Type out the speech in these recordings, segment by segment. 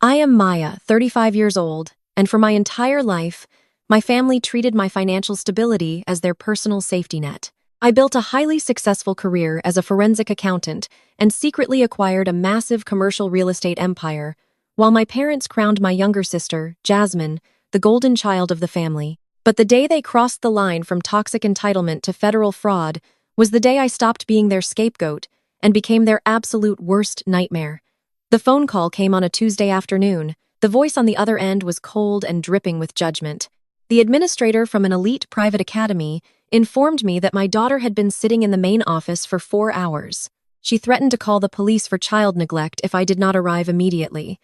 I am Maya, 35 years old, and for my entire life, my family treated my financial stability as their personal safety net. I built a highly successful career as a forensic accountant and secretly acquired a massive commercial real estate empire, while my parents crowned my younger sister, Jasmine, the golden child of the family. But the day they crossed the line from toxic entitlement to federal fraud was the day I stopped being their scapegoat and became their absolute worst nightmare. The phone call came on a Tuesday afternoon. The voice on the other end was cold and dripping with judgment. The administrator from an elite private academy informed me that my daughter had been sitting in the main office for 4 hours. She threatened to call the police for child neglect if I did not arrive immediately.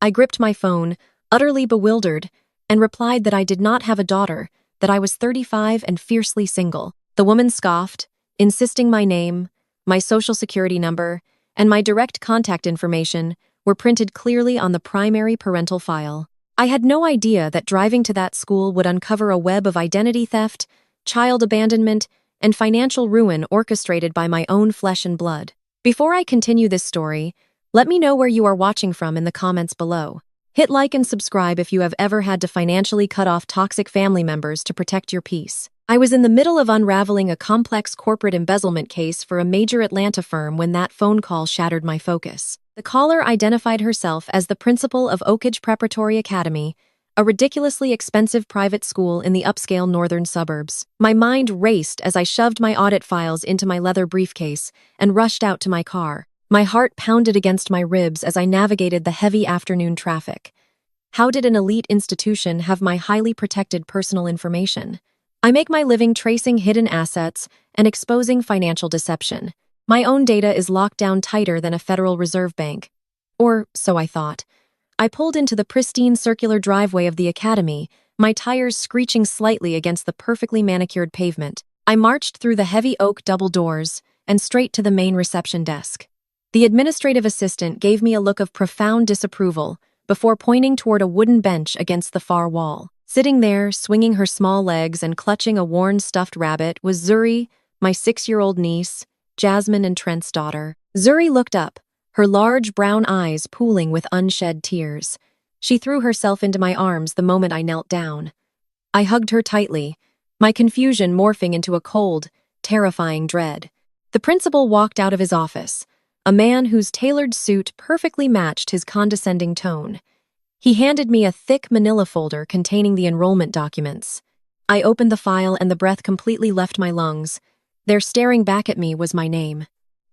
I gripped my phone, utterly bewildered, and replied that I did not have a daughter, that I was 35 and fiercely single. The woman scoffed, insisting my name, my social security number, and my direct contact information were printed clearly on the primary parental file. I had no idea that driving to that school would uncover a web of identity theft, child abandonment, and financial ruin orchestrated by my own flesh and blood. Before I continue this story, let me know where you are watching from in the comments below. Hit like and subscribe if you have ever had to financially cut off toxic family members to protect your peace. I was in the middle of unraveling a complex corporate embezzlement case for a major Atlanta firm when that phone call shattered my focus. The caller identified herself as the principal of Oak Ridge Preparatory Academy, a ridiculously expensive private school in the upscale northern suburbs. My mind raced as I shoved my audit files into my leather briefcase and rushed out to my car. My heart pounded against my ribs as I navigated the heavy afternoon traffic. How did an elite institution have my highly protected personal information? I make my living tracing hidden assets and exposing financial deception. My own data is locked down tighter than a Federal Reserve Bank. Or so I thought. I pulled into the pristine circular driveway of the academy, my tires screeching slightly against the perfectly manicured pavement. I marched through the heavy oak double doors and straight to the main reception desk. The administrative assistant gave me a look of profound disapproval before pointing toward a wooden bench against the far wall. Sitting there, swinging her small legs and clutching a worn stuffed rabbit, was Zuri, my 6-year-old niece, Jasmine and Trent's daughter. Zuri looked up, her large brown eyes pooling with unshed tears. She threw herself into my arms the moment I knelt down. I hugged her tightly, my confusion morphing into a cold, terrifying dread. The principal walked out of his office, a man whose tailored suit perfectly matched his condescending tone. He handed me a thick manila folder containing the enrollment documents. I opened the file and the breath completely left my lungs. There, staring back at me, was my name.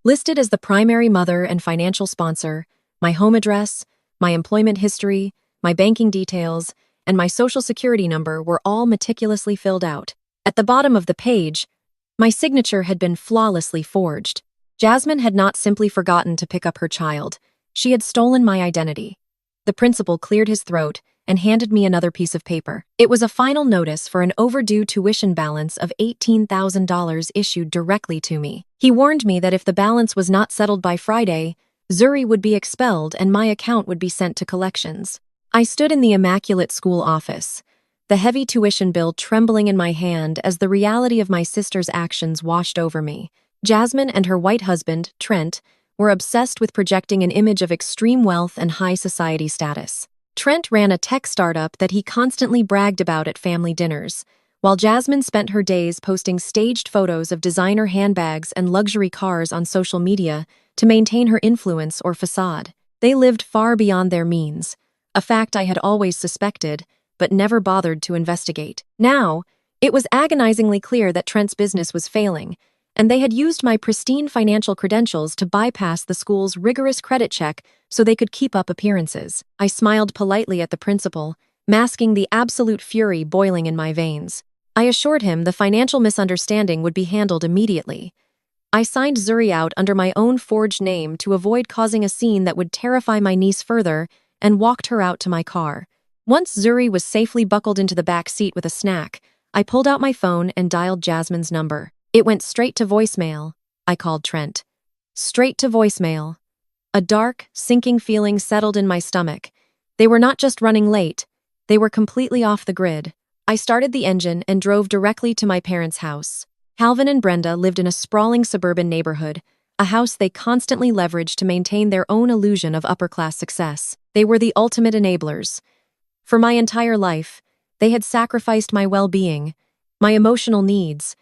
Listed as the primary mother and financial sponsor, my home address, my employment history, my banking details, and my social security number were all meticulously filled out. At the bottom of the page, my signature had been flawlessly forged. Jasmine had not simply forgotten to pick up her child. She had stolen my identity. The principal cleared his throat and handed me another piece of paper. It was a final notice for an overdue tuition balance of $18,000 issued directly to me. He warned me that if the balance was not settled by Friday, Zuri would be expelled and my account would be sent to collections. I stood in the immaculate school office, the heavy tuition bill trembling in my hand as the reality of my sister's actions washed over me. Jasmine and her white husband, Trent, were obsessed with projecting an image of extreme wealth and high society status. Trent ran a tech startup that he constantly bragged about at family dinners, while Jasmine spent her days posting staged photos of designer handbags and luxury cars on social media to maintain her influence or facade. They lived far beyond their means, a fact I had always suspected, but never bothered to investigate. Now, it was agonizingly clear that Trent's business was failing, and they had used my pristine financial credentials to bypass the school's rigorous credit check so they could keep up appearances. I smiled politely at the principal, masking the absolute fury boiling in my veins. I assured him the financial misunderstanding would be handled immediately. I signed Zuri out under my own forged name to avoid causing a scene that would terrify my niece further and walked her out to my car. Once Zuri was safely buckled into the back seat with a snack, I pulled out my phone and dialed Jasmine's number. It went straight to voicemail. I called Trent. Straight to voicemail. A dark, sinking feeling settled in my stomach. They were not just running late. They were completely off the grid. I started the engine and drove directly to my parents' house. Calvin and Brenda lived in a sprawling suburban neighborhood, a house they constantly leveraged to maintain their own illusion of upper-class success. They were the ultimate enablers. For my entire life, they had sacrificed my well-being, my emotional needs,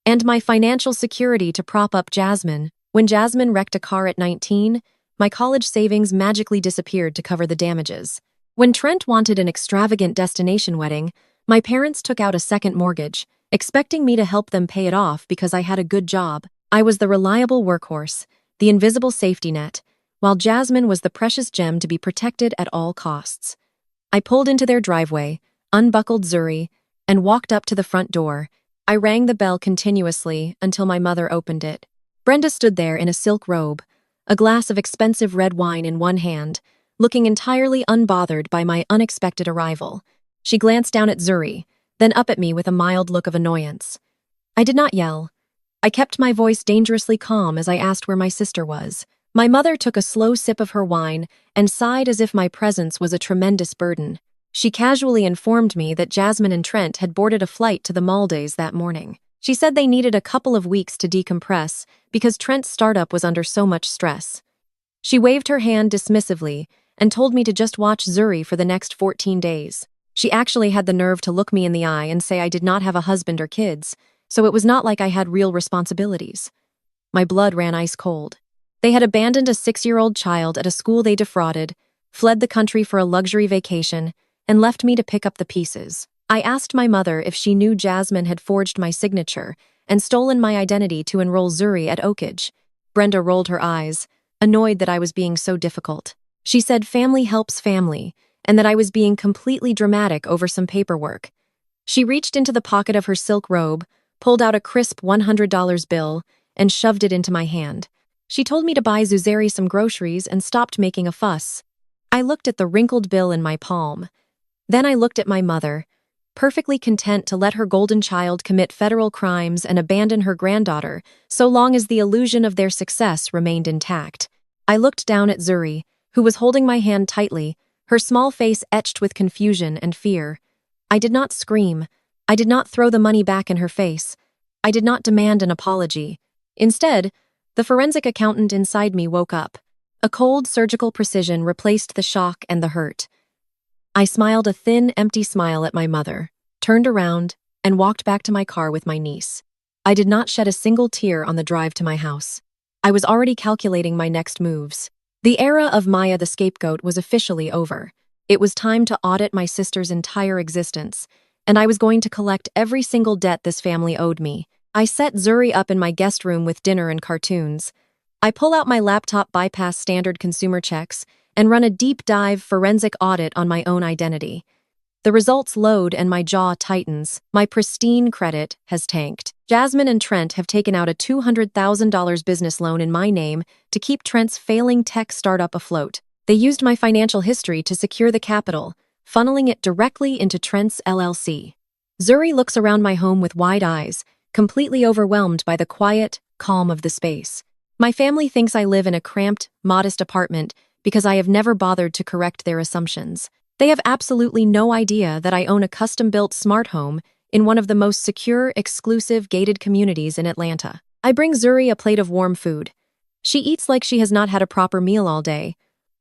and my financial security to prop up Jasmine. When Jasmine wrecked a car at 19, my college savings magically disappeared to cover the damages. When Trent wanted an extravagant destination wedding, my parents took out a second mortgage, expecting me to help them pay it off because I had a good job. I was the reliable workhorse, the invisible safety net, while Jasmine was the precious gem to be protected at all costs. I pulled into their driveway, unbuckled Zuri, and walked up to the front door. I rang the bell continuously until my mother opened it. Brenda stood there in a silk robe, a glass of expensive red wine in one hand, looking entirely unbothered by my unexpected arrival. She glanced down at Zuri, then up at me with a mild look of annoyance. I did not yell. I kept my voice dangerously calm as I asked where my sister was. My mother took a slow sip of her wine and sighed as if my presence was a tremendous burden. She casually informed me that Jasmine and Trent had boarded a flight to the Maldives that morning. She said they needed a couple of weeks to decompress because Trent's startup was under so much stress. She waved her hand dismissively and told me to just watch Zuri for the next 14 days. She actually had the nerve to look me in the eye and say I did not have a husband or kids, so it was not like I had real responsibilities. My blood ran ice cold. They had abandoned a 6-year-old child at a school they defrauded, fled the country for a luxury vacation, and left me to pick up the pieces. I asked my mother if she knew Jasmine had forged my signature and stolen my identity to enroll Zuri at Oakage. Brenda rolled her eyes, annoyed that I was being so difficult. She said family helps family, and that I was being completely dramatic over some paperwork. She reached into the pocket of her silk robe, pulled out a crisp $100 bill, and shoved it into my hand. She told me to buy Zuzeri some groceries and stopped making a fuss. I looked at the wrinkled bill in my palm. Then I looked at my mother, perfectly content to let her golden child commit federal crimes and abandon her granddaughter so long as the illusion of their success remained intact. I looked down at Zuri, who was holding my hand tightly, her small face etched with confusion and fear. I did not scream. I did not throw the money back in her face. I did not demand an apology. Instead, the forensic accountant inside me woke up. A cold surgical precision replaced the shock and the hurt. I smiled a thin, empty smile at my mother, turned around, and walked back to my car with my niece. I did not shed a single tear on the drive to my house. I was already calculating my next moves. The era of Maya the Scapegoat was officially over. It was time to audit my sister's entire existence, and I was going to collect every single debt this family owed me. I set Zuri up in my guest room with dinner and cartoons. I pull out my laptop, bypass standard consumer checks, and run a deep dive forensic audit on my own identity. The results load and my jaw tightens. My pristine credit has tanked. Jasmine and Trent have taken out a $200,000 business loan in my name to keep Trent's failing tech startup afloat. They used my financial history to secure the capital, funneling it directly into Trent's LLC. Zuri looks around my home with wide eyes, completely overwhelmed by the quiet calm of the space. My family thinks I live in a cramped, modest apartment because I have never bothered to correct their assumptions. They have absolutely no idea that I own a custom-built smart home in one of the most secure, exclusive, gated communities in Atlanta. I bring Zuri a plate of warm food. She eats like she has not had a proper meal all day,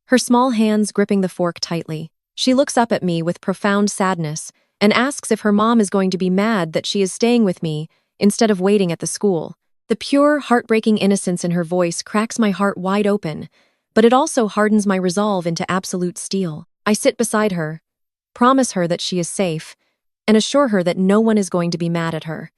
her small hands gripping the fork tightly. She looks up at me with profound sadness and asks if her mom is going to be mad that she is staying with me instead of waiting at the school. The pure, heartbreaking innocence in her voice cracks my heart wide open, but it also hardens my resolve into absolute steel. I sit beside her, promise her that she is safe, and assure her that no one is going to be mad at her.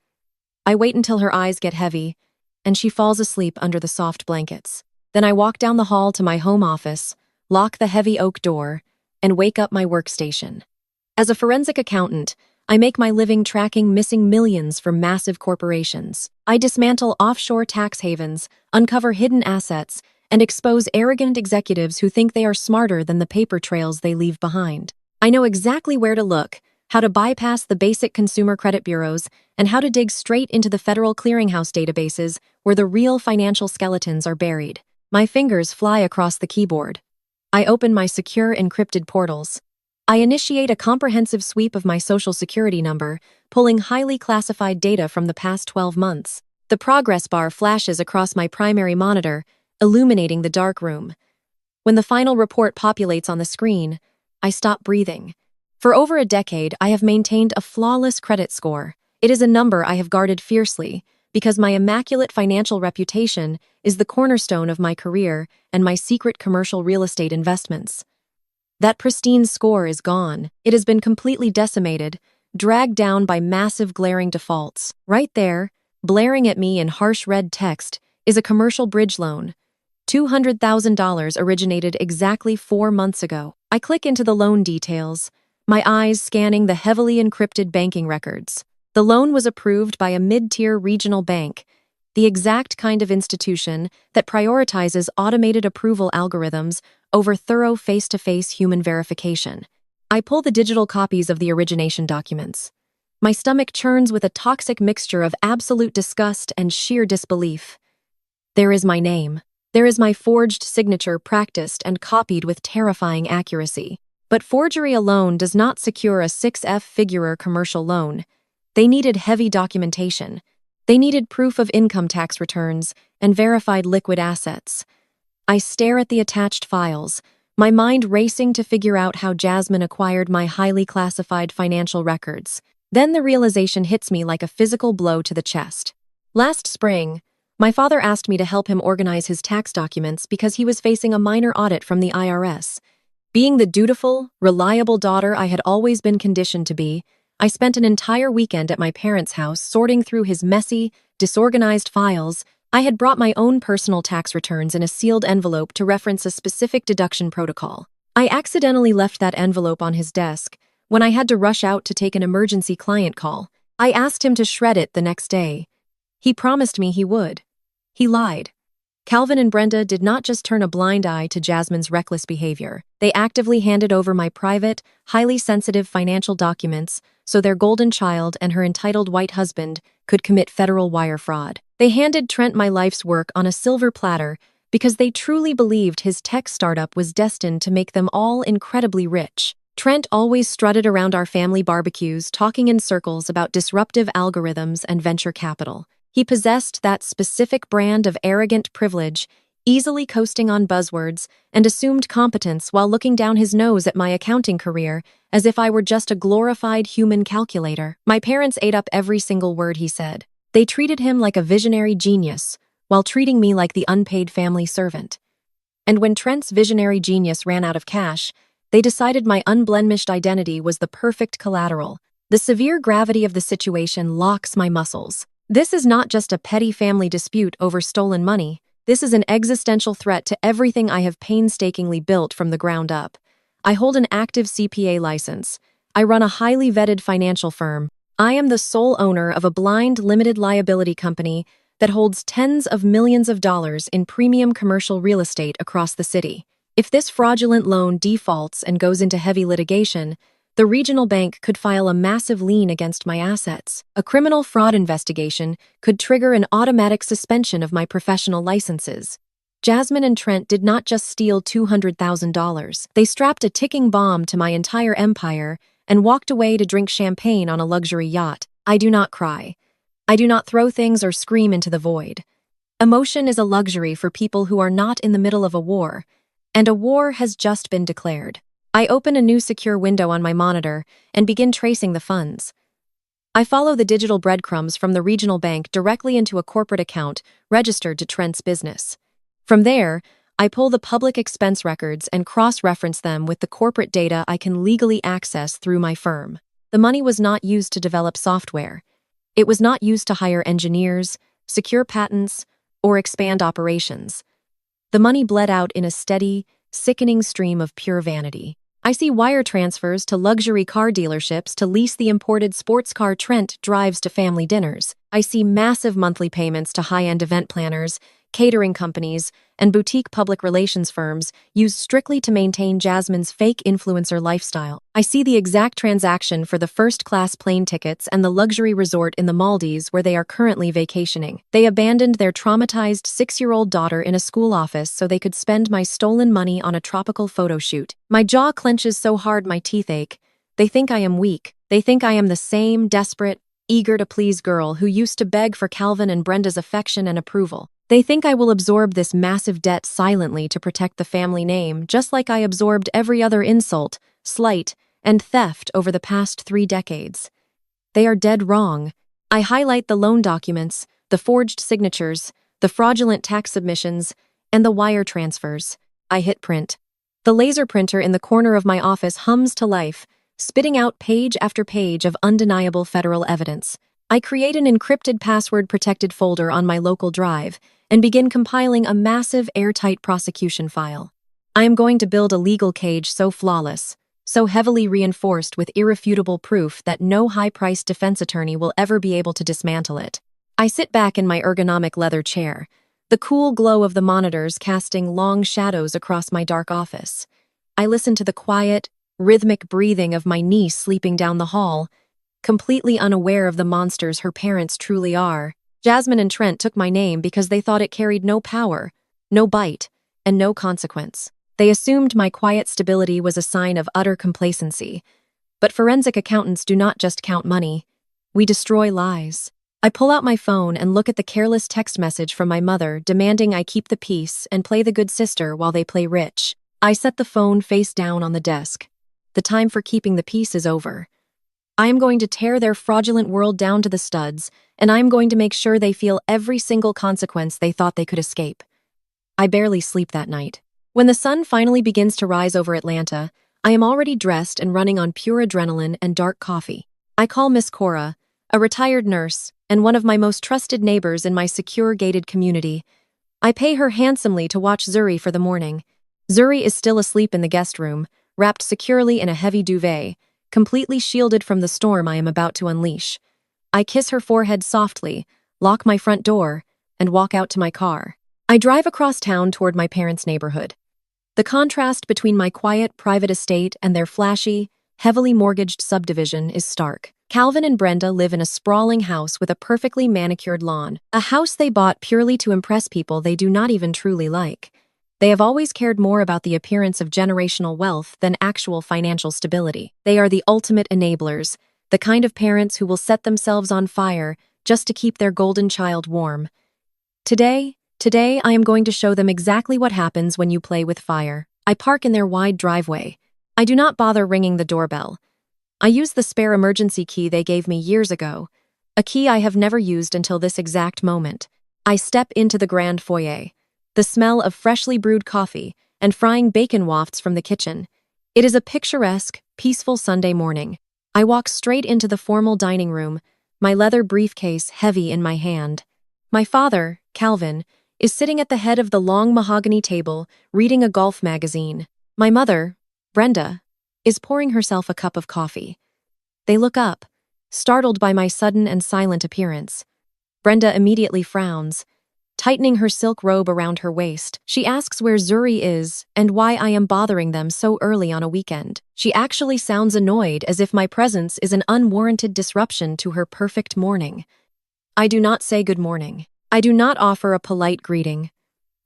I wait until her eyes get heavy, and she falls asleep under the soft blankets. Then I walk down the hall to my home office, lock the heavy oak door, and wake up my workstation. As a forensic accountant, I make my living tracking missing millions for massive corporations. I dismantle offshore tax havens, uncover hidden assets, and expose arrogant executives who think they are smarter than the paper trails they leave behind. I know exactly where to look, how to bypass the basic consumer credit bureaus, and how to dig straight into the Federal Clearinghouse databases where the real financial skeletons are buried. My fingers fly across the keyboard. I open my secure encrypted portals. I initiate a comprehensive sweep of my social security number, pulling highly classified data from the past 12 months. The progress bar flashes across my primary monitor, illuminating the dark room. When the final report populates on the screen, I stop breathing. For over a decade, I have maintained a flawless credit score. It is a number I have guarded fiercely, because my immaculate financial reputation is the cornerstone of my career and my secret commercial real estate investments. That pristine score is gone. It has been completely decimated, dragged down by massive glaring defaults. Right there, blaring at me in harsh red text, is a commercial bridge loan. $200,000 originated exactly 4 months ago. I click into the loan details, my eyes scanning the heavily encrypted banking records. The loan was approved by a mid-tier regional bank, the exact kind of institution that prioritizes automated approval algorithms over thorough face-to-face human verification. I pull the digital copies of the origination documents. My stomach churns with a toxic mixture of absolute disgust and sheer disbelief. There is my name. There is my forged signature practiced and copied with terrifying accuracy. But forgery alone does not secure a 6F-figure commercial loan. They needed heavy documentation. They needed proof of income tax returns and verified liquid assets. I stare at the attached files, my mind racing to figure out how Jasmine acquired my highly classified financial records. Then the realization hits me like a physical blow to the chest. Last spring, my father asked me to help him organize his tax documents because he was facing a minor audit from the IRS. Being the dutiful, reliable daughter I had always been conditioned to be, I spent an entire weekend at my parents' house sorting through his messy, disorganized files. I had brought my own personal tax returns in a sealed envelope to reference a specific deduction protocol. I accidentally left that envelope on his desk when I had to rush out to take an emergency client call. I asked him to shred it the next day. He promised me he would. He lied. Calvin and Brenda did not just turn a blind eye to Jasmine's reckless behavior. They actively handed over my private, highly sensitive financial documents so their golden child and her entitled white husband could commit federal wire fraud. They handed Trent my life's work on a silver platter because they truly believed his tech startup was destined to make them all incredibly rich. Trent always strutted around our family barbecues, talking in circles about disruptive algorithms and venture capital. He possessed that specific brand of arrogant privilege, easily coasting on buzzwords, and assumed competence while looking down his nose at my accounting career as if I were just a glorified human calculator. My parents ate up every single word he said. They treated him like a visionary genius, while treating me like the unpaid family servant. And when Trent's visionary genius ran out of cash, they decided my unblemished identity was the perfect collateral. The severe gravity of the situation locks my muscles. This is not just a petty family dispute over stolen money. This is an existential threat to everything I have painstakingly built from the ground up. I hold an active CPA license. I run a highly vetted financial firm. I am the sole owner of a blind limited liability company that holds tens of millions of dollars in premium commercial real estate across the city. If this fraudulent loan defaults and goes into heavy litigation, the regional bank could file a massive lien against my assets. A criminal fraud investigation could trigger an automatic suspension of my professional licenses. Jasmine and Trent did not just steal $200,000. They strapped a ticking bomb to my entire empire and walked away to drink champagne on a luxury yacht. I do not cry. I do not throw things or scream into the void. Emotion is a luxury for people who are not in the middle of a war, and a war has just been declared. I open a new secure window on my monitor and begin tracing the funds. I follow the digital breadcrumbs from the regional bank directly into a corporate account registered to Trent's business. From there, I pull the public expense records and cross-reference them with the corporate data I can legally access through my firm. The money was not used to develop software. It was not used to hire engineers, secure patents, or expand operations. The money bled out in a steady, sickening stream of pure vanity. I see wire transfers to luxury car dealerships to lease the imported sports car Trent drives to family dinners. I see massive monthly payments to high-end event planners, catering companies, and boutique public relations firms used strictly to maintain Jasmine's fake influencer lifestyle. I see the exact transaction for the first-class plane tickets and the luxury resort in the Maldives where they are currently vacationing. They abandoned their traumatized 6-year-old daughter in a school office so they could spend my stolen money on a tropical photo shoot. My jaw clenches so hard my teeth ache. They think I am weak. They think I am the same desperate, eager-to-please girl who used to beg for Calvin and Brenda's affection and approval. They think I will absorb this massive debt silently to protect the family name, just like I absorbed every other insult, slight, and theft over the past 3 decades. They are dead wrong. I highlight the loan documents, the forged signatures, the fraudulent tax submissions, and the wire transfers. I hit print. The laser printer in the corner of my office hums to life, spitting out page after page of undeniable federal evidence. I create an encrypted password-protected folder on my local drive and begin compiling a massive airtight prosecution file. I am going to build a legal cage so flawless, so heavily reinforced with irrefutable proof that no high-priced defense attorney will ever be able to dismantle it. I sit back in my ergonomic leather chair, the cool glow of the monitors casting long shadows across my dark office. I listen to the quiet, rhythmic breathing of my niece sleeping down the hall, completely unaware of the monsters her parents truly are. Jasmine and Trent took my name because they thought it carried no power, no bite, and no consequence. They assumed my quiet stability was a sign of utter complacency. But forensic accountants do not just count money. We destroy lies. I pull out my phone and look at the careless text message from my mother demanding I keep the peace and play the good sister while they play rich. I set the phone face down on the desk. The time for keeping the peace is over. I am going to tear their fraudulent world down to the studs, and I am going to make sure they feel every single consequence they thought they could escape. I barely sleep that night. When the sun finally begins to rise over Atlanta, I am already dressed and running on pure adrenaline and dark coffee. I call Miss Cora, a retired nurse, and one of my most trusted neighbors in my secure gated community. I pay her handsomely to watch Zuri for the morning. Zuri is still asleep in the guest room, wrapped securely in a heavy duvet, completely shielded from the storm I am about to unleash. I kiss her forehead softly, lock my front door, and walk out to my car. I drive across town toward my parents' neighborhood. The contrast between my quiet, private estate and their flashy, heavily mortgaged subdivision is stark. Calvin and Brenda live in a sprawling house with a perfectly manicured lawn, a house they bought purely to impress people they do not even truly like. They have always cared more about the appearance of generational wealth than actual financial stability. They are the ultimate enablers, the kind of parents who will set themselves on fire just to keep their golden child warm. Today I am going to show them exactly what happens when you play with fire. I park in their wide driveway. I do not bother ringing the doorbell. I use the spare emergency key they gave me years ago, a key I have never used until this exact moment. I step into the grand foyer. The smell of freshly brewed coffee and frying bacon wafts from the kitchen. It is a picturesque, peaceful Sunday morning. I walk straight into the formal dining room, my leather briefcase heavy in my hand. My father, Calvin, is sitting at the head of the long mahogany table, reading a golf magazine. My mother, Brenda, is pouring herself a cup of coffee. They look up, startled by my sudden and silent appearance. Brenda immediately frowns, tightening her silk robe around her waist. She asks where Zuri is and why I am bothering them so early on a weekend. She actually sounds annoyed, as if my presence is an unwarranted disruption to her perfect morning. I do not say good morning. I do not offer a polite greeting.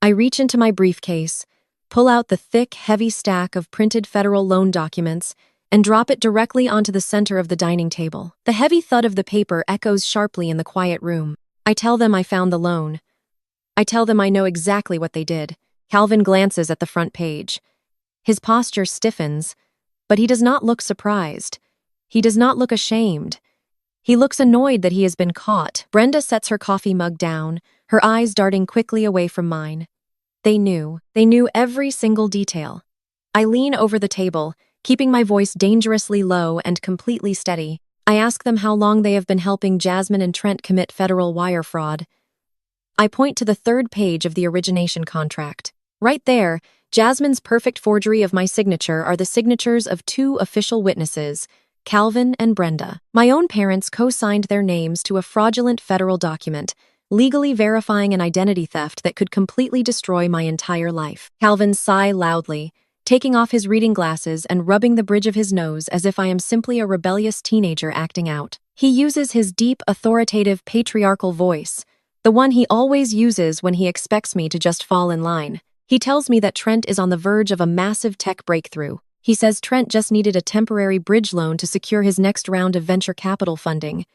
I reach into my briefcase, pull out the thick, heavy stack of printed federal loan documents, and drop it directly onto the center of the dining table. The heavy thud of the paper echoes sharply in the quiet room. I tell them I found the loan. I tell them I know exactly what they did. Calvin glances at the front page. His posture stiffens, but he does not look surprised. He does not look ashamed. He looks annoyed that he has been caught. Brenda sets her coffee mug down, her eyes darting quickly away from mine. They knew every single detail. I lean over the table, keeping my voice dangerously low and completely steady. I ask them how long they have been helping Jasmine and Trent commit federal wire fraud. I point to the third page of the origination contract. Right there, Jasmine's perfect forgery of my signature are the signatures of 2 official witnesses, Calvin and Brenda. My own parents co-signed their names to a fraudulent federal document, legally verifying an identity theft that could completely destroy my entire life. Calvin sigh loudly, taking off his reading glasses and rubbing the bridge of his nose as if I am simply a rebellious teenager acting out. He uses his deep, authoritative, patriarchal voice, the one he always uses when he expects me to just fall in line. He tells me that Trent is on the verge of a massive tech breakthrough. He says Trent just needed a temporary bridge loan to secure his next round of venture capital funding.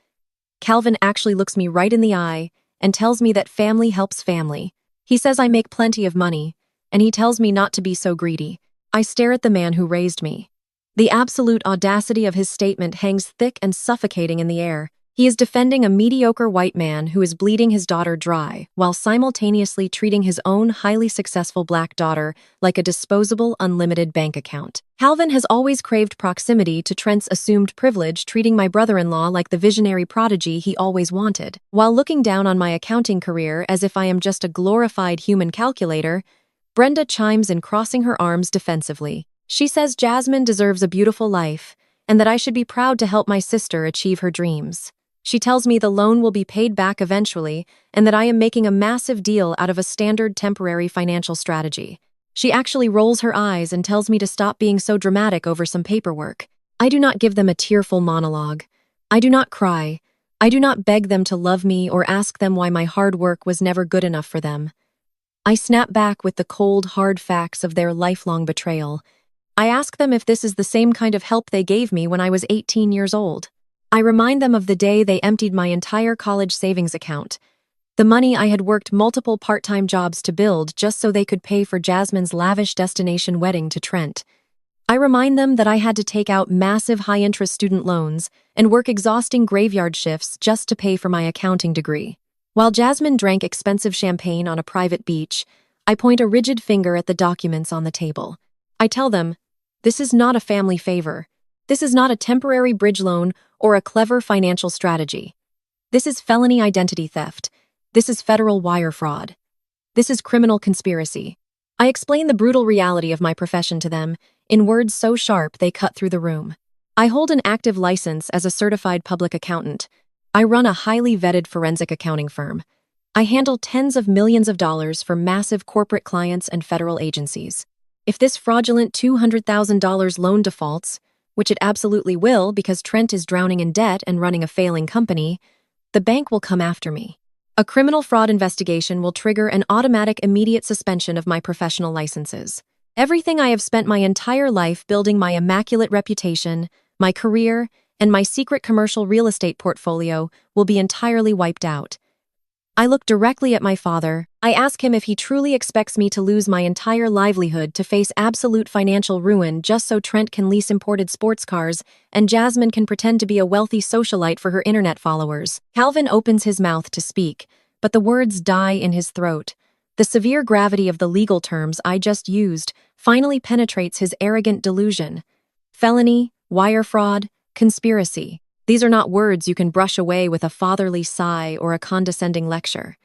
Calvin actually looks me right in the eye and tells me that family helps family. He says I make plenty of money, and he tells me not to be so greedy. I stare at the man who raised me. The absolute audacity of his statement hangs thick and suffocating in the air. He is defending a mediocre white man who is bleeding his daughter dry, while simultaneously treating his own highly successful black daughter like a disposable, unlimited bank account. Calvin has always craved proximity to Trent's assumed privilege, treating my brother-in-law like the visionary prodigy he always wanted. While looking down on my accounting career as if I am just a glorified human calculator, Brenda chimes in, crossing her arms defensively. She says Jasmine deserves a beautiful life, and that I should be proud to help my sister achieve her dreams. She tells me the loan will be paid back eventually, and that I am making a massive deal out of a standard temporary financial strategy. She actually rolls her eyes and tells me to stop being so dramatic over some paperwork. I do not give them a tearful monologue. I do not cry. I do not beg them to love me or ask them why my hard work was never good enough for them. I snap back with the cold, hard facts of their lifelong betrayal. I ask them if this is the same kind of help they gave me when I was 18 years old. I remind them of the day they emptied my entire college savings account, the money I had worked multiple part-time jobs to build just so they could pay for Jasmine's lavish destination wedding to Trent. I remind them that I had to take out massive high-interest student loans and work exhausting graveyard shifts just to pay for my accounting degree. While Jasmine drank expensive champagne on a private beach, I point a rigid finger at the documents on the table. I tell them, this is not a family favor. This is not a temporary bridge loan or a clever financial strategy. This is felony identity theft. This is federal wire fraud. This is criminal conspiracy. I explain the brutal reality of my profession to them in words so sharp they cut through the room. I hold an active license as a certified public accountant. I run a highly vetted forensic accounting firm. I handle tens of millions of dollars for massive corporate clients and federal agencies. If this fraudulent $200,000 loan defaults, which it absolutely will because Trent is drowning in debt and running a failing company, the bank will come after me. A criminal fraud investigation will trigger an automatic immediate suspension of my professional licenses. Everything I have spent my entire life building, my immaculate reputation, my career, and my secret commercial real estate portfolio, will be entirely wiped out. I look directly at my father. I ask him if he truly expects me to lose my entire livelihood to face absolute financial ruin just so Trent can lease imported sports cars and Jasmine can pretend to be a wealthy socialite for her internet followers. Calvin opens his mouth to speak, but the words die in his throat. The severe gravity of the legal terms I just used finally penetrates his arrogant delusion. Felony, wire fraud, conspiracy. These are not words you can brush away with a fatherly sigh or a condescending lecture.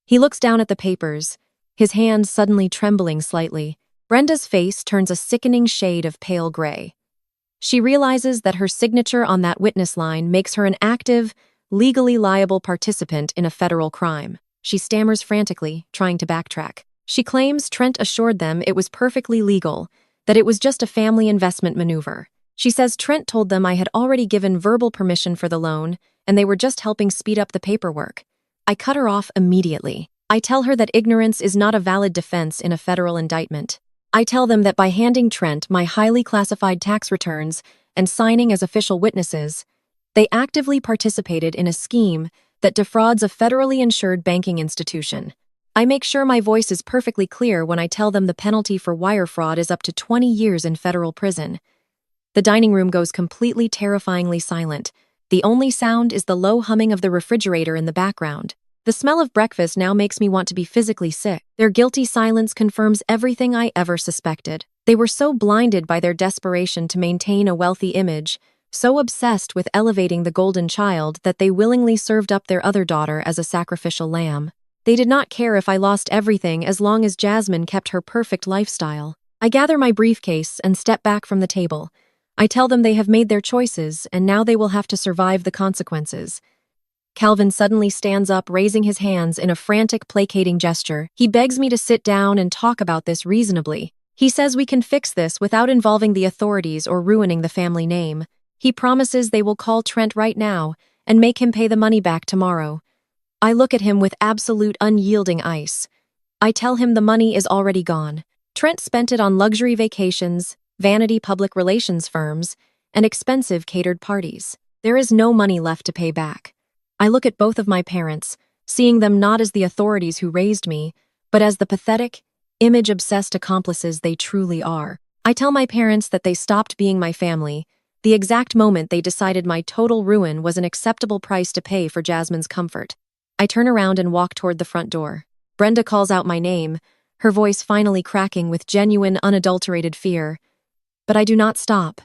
He looks down at the papers, his hands suddenly trembling slightly. Brenda's face turns a sickening shade of pale gray. She realizes that her signature on that witness line makes her an active, legally liable participant in a federal crime. She stammers frantically, trying to backtrack. She claims Trent assured them it was perfectly legal, that it was just a family investment maneuver. She says Trent told them I had already given verbal permission for the loan, and they were just helping speed up the paperwork. I cut her off immediately. I tell her that ignorance is not a valid defense in a federal indictment. I tell them that by handing Trent my highly classified tax returns and signing as official witnesses, they actively participated in a scheme that defrauds a federally insured banking institution. I make sure my voice is perfectly clear when I tell them the penalty for wire fraud is up to 20 years in federal prison. The dining room goes completely terrifyingly silent. The only sound is the low humming of the refrigerator in the background. The smell of breakfast now makes me want to be physically sick. Their guilty silence confirms everything I ever suspected. They were so blinded by their desperation to maintain a wealthy image, so obsessed with elevating the golden child that they willingly served up their other daughter as a sacrificial lamb. They did not care if I lost everything as long as Jasmine kept her perfect lifestyle. I gather my briefcase and step back from the table. I tell them they have made their choices, and now they will have to survive the consequences. Calvin suddenly stands up, raising his hands in a frantic, placating gesture. He begs me to sit down and talk about this reasonably. He says we can fix this without involving the authorities or ruining the family name. He promises they will call Trent right now and make him pay the money back tomorrow. I look at him with absolute unyielding ice. I tell him the money is already gone. Trent spent it on luxury vacations, vanity public relations firms, and expensive catered parties. There is no money left to pay back. I look at both of my parents, seeing them not as the authorities who raised me, but as the pathetic, image-obsessed accomplices they truly are. I tell my parents that they stopped being my family, the exact moment they decided my total ruin was an acceptable price to pay for Jasmine's comfort. I turn around and walk toward the front door. Brenda calls out my name, her voice finally cracking with genuine, unadulterated fear. But I do not stop.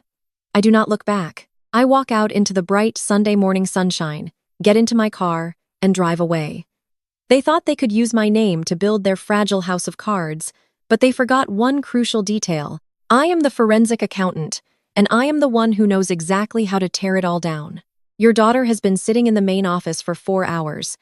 I do not look back. I walk out into the bright Sunday morning sunshine, get into my car, and drive away. They thought they could use my name to build their fragile house of cards, but they forgot one crucial detail. I am the forensic accountant, and I am the one who knows exactly how to tear it all down. Your daughter has been sitting in the main office for 4 hours.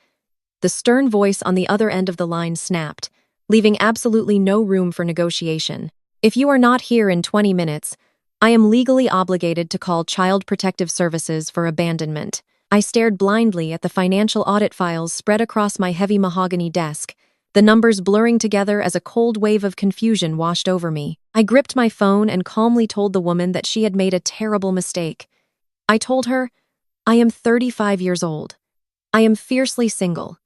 The stern voice on the other end of the line snapped, leaving absolutely no room for negotiation. If you are not here in 20 minutes, I am legally obligated to call Child Protective Services for abandonment. I stared blindly at the financial audit files spread across my heavy mahogany desk, the numbers blurring together as a cold wave of confusion washed over me. I gripped my phone and calmly told the woman that she had made a terrible mistake. I told her, I am 35 years old. I am fiercely single.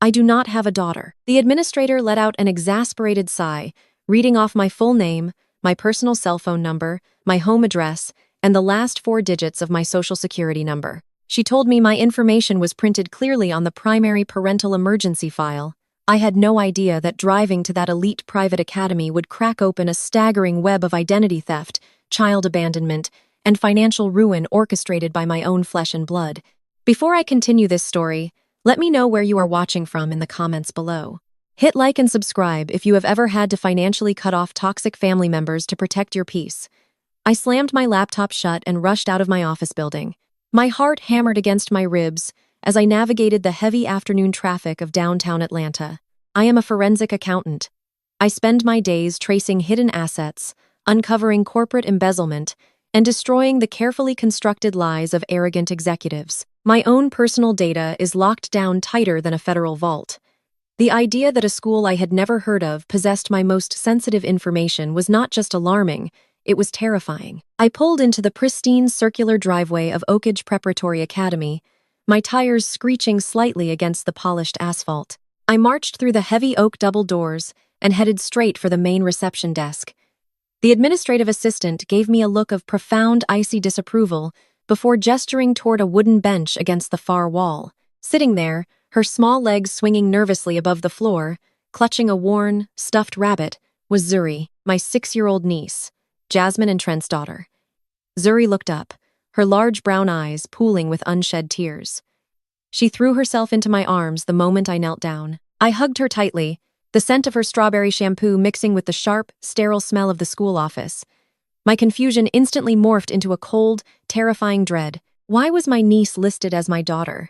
I do not have a daughter. The administrator let out an exasperated sigh, reading off my full name, my personal cell phone number, my home address, and the last 4 digits of my social security number. She told me my information was printed clearly on the primary parental emergency file. I had no idea that driving to that elite private academy would crack open a staggering web of identity theft, child abandonment, and financial ruin orchestrated by my own flesh and blood. Before I continue this story, let me know where you are watching from in the comments below. Hit like and subscribe if you have ever had to financially cut off toxic family members to protect your peace. I slammed my laptop shut and rushed out of my office building. My heart hammered against my ribs as I navigated the heavy afternoon traffic of downtown Atlanta. I am a forensic accountant. I spend my days tracing hidden assets, uncovering corporate embezzlement, and destroying the carefully constructed lies of arrogant executives. My own personal data is locked down tighter than a federal vault. The idea that a school I had never heard of possessed my most sensitive information was not just alarming, it was terrifying. I pulled into the pristine circular driveway of Oak Ridge Preparatory Academy, my tires screeching slightly against the polished asphalt. I marched through the heavy oak double doors and headed straight for the main reception desk. The administrative assistant gave me a look of profound, icy disapproval before gesturing toward a wooden bench against the far wall. Sitting there, her small legs swinging nervously above the floor, clutching a worn, stuffed rabbit, was Zuri, my 6-year-old niece, Jasmine and Trent's daughter. Zuri looked up, her large brown eyes pooling with unshed tears. She threw herself into my arms the moment I knelt down. I hugged her tightly, the scent of her strawberry shampoo mixing with the sharp, sterile smell of the school office. My confusion instantly morphed into a cold, terrifying dread. Why was my niece listed as my daughter?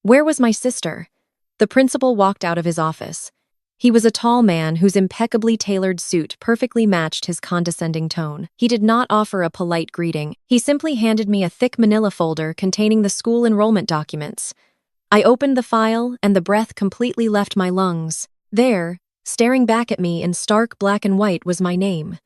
Where was my sister? The principal walked out of his office. He was a tall man whose impeccably tailored suit perfectly matched his condescending tone. He did not offer a polite greeting. He simply handed me a thick manila folder containing the school enrollment documents. I opened the file, and the breath completely left my lungs. There, staring back at me in stark black and white, was my name.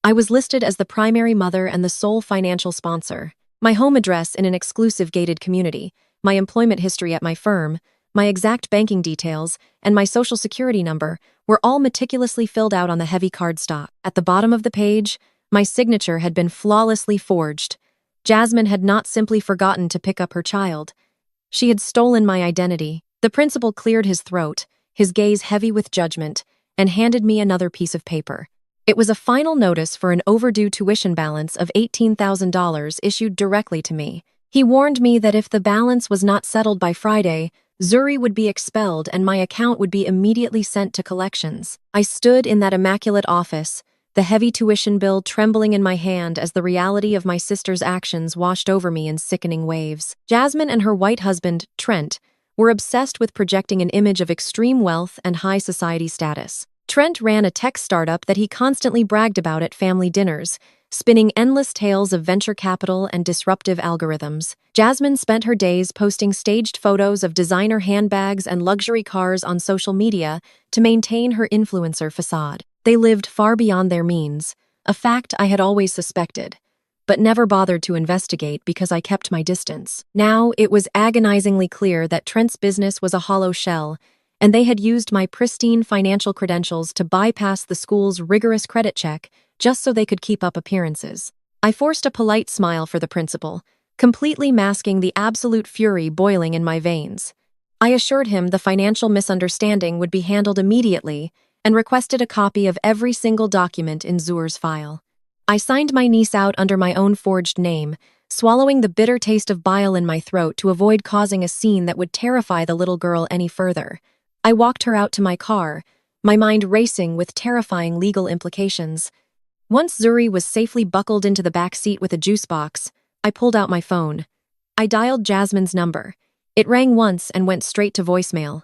I was listed as the primary mother and the sole financial sponsor. My home address in an exclusive gated community, my employment history at my firm, my exact banking details, and my social security number were all meticulously filled out on the heavy cardstock. At the bottom of the page, my signature had been flawlessly forged. Jasmine had not simply forgotten to pick up her child. She had stolen my identity. The principal cleared his throat, his gaze heavy with judgment, and handed me another piece of paper. It was a final notice for an overdue tuition balance of $18,000 issued directly to me. He warned me that if the balance was not settled by Friday, Zuri would be expelled and my account would be immediately sent to collections. I stood in that immaculate office, the heavy tuition bill trembling in my hand as the reality of my sister's actions washed over me in sickening waves. Jasmine and her white husband, Trent, were obsessed with projecting an image of extreme wealth and high society status. Trent ran a tech startup that he constantly bragged about at family dinners, spinning endless tales of venture capital and disruptive algorithms. Jasmine spent her days posting staged photos of designer handbags and luxury cars on social media to maintain her influencer facade. They lived far beyond their means, a fact I had always suspected, but never bothered to investigate because I kept my distance. Now, it was agonizingly clear that Trent's business was a hollow shell, and they had used my pristine financial credentials to bypass the school's rigorous credit check just so they could keep up appearances. I forced a polite smile for the principal, completely masking the absolute fury boiling in my veins. I assured him the financial misunderstanding would be handled immediately and requested a copy of every single document in Zur's file. I signed my niece out under my own forged name, swallowing the bitter taste of bile in my throat to avoid causing a scene that would terrify the little girl any further. I walked her out to my car, my mind racing with terrifying legal implications. Once Zuri was safely buckled into the back seat with a juice box, I pulled out my phone. I dialed Jasmine's number. It rang once and went straight to voicemail.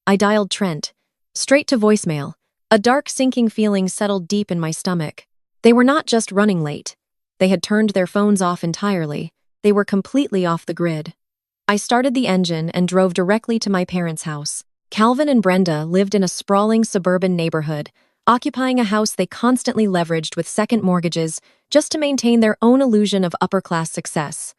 I dialed Trent. Straight to voicemail. A dark, sinking feeling settled deep in my stomach. They were not just running late. They had turned their phones off entirely. They were completely off the grid. I started the engine and drove directly to my parents' house. Calvin and Brenda lived in a sprawling suburban neighborhood, occupying a house they constantly leveraged with second mortgages just to maintain their own illusion of upper-class success.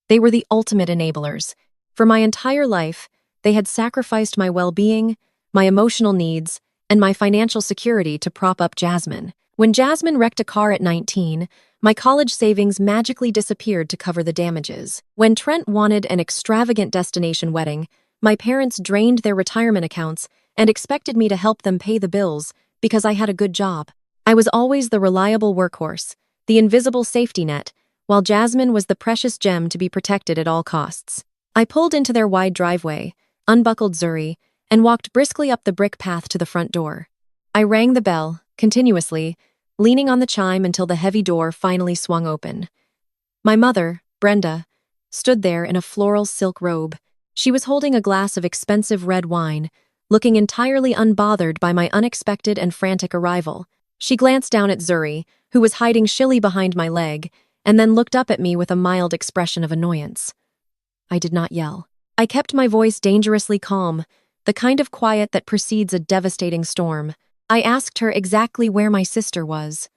They were the ultimate enablers. For my entire life, they had sacrificed my well-being, my emotional needs, and my financial security to prop up Jasmine. When Jasmine wrecked a car at 19, my college savings magically disappeared to cover the damages. When Trent wanted an extravagant destination wedding, my parents drained their retirement accounts and expected me to help them pay the bills because I had a good job. I was always the reliable workhorse, the invisible safety net, while Jasmine was the precious gem to be protected at all costs. I pulled into their wide driveway, unbuckled Zuri, and walked briskly up the brick path to the front door. I rang the bell, continuously, leaning on the chime until the heavy door finally swung open. My mother, Brenda, stood there in a floral silk robe. She was holding a glass of expensive red wine, looking entirely unbothered by my unexpected and frantic arrival. She glanced down at Zuri, who was hiding shilly behind my leg, and then looked up at me with a mild expression of annoyance. I did not yell. I kept my voice dangerously calm, the kind of quiet that precedes a devastating storm. I asked her exactly where my sister was.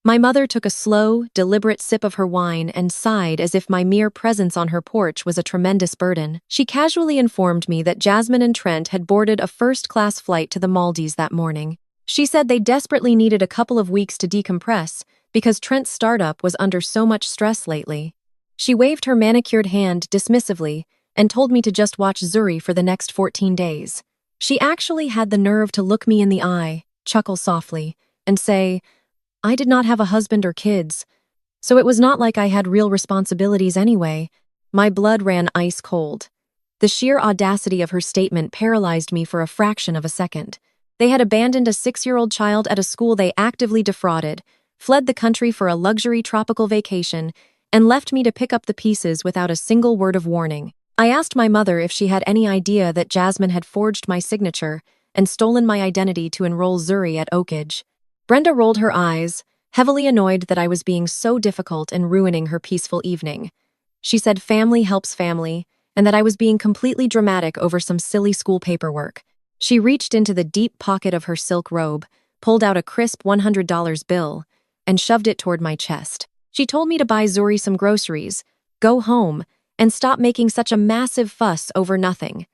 My mother took a slow, deliberate sip of her wine and sighed as if my mere presence on her porch was a tremendous burden. She casually informed me that Jasmine and Trent had boarded a first-class flight to the Maldives that morning. She said they desperately needed a couple of weeks to decompress because Trent's startup was under so much stress lately. She waved her manicured hand dismissively and told me to just watch Zuri for the next 14 days. She actually had the nerve to look me in the eye, chuckle softly, and say, I did not have a husband or kids, so it was not like I had real responsibilities anyway. My blood ran ice cold. The sheer audacity of her statement paralyzed me for a fraction of a second. They had abandoned a 6-year-old child at a school they actively defrauded, fled the country for a luxury tropical vacation, and left me to pick up the pieces without a single word of warning. I asked my mother if she had any idea that Jasmine had forged my signature and stolen my identity to enroll Zuri at Oakage. Brenda rolled her eyes, heavily annoyed that I was being so difficult and ruining her peaceful evening. She said family helps family, and that I was being completely dramatic over some silly school paperwork. She reached into the deep pocket of her silk robe, pulled out a crisp $100 bill, and shoved it toward my chest. She told me to buy Zuri some groceries, go home, and stop making such a massive fuss over nothing.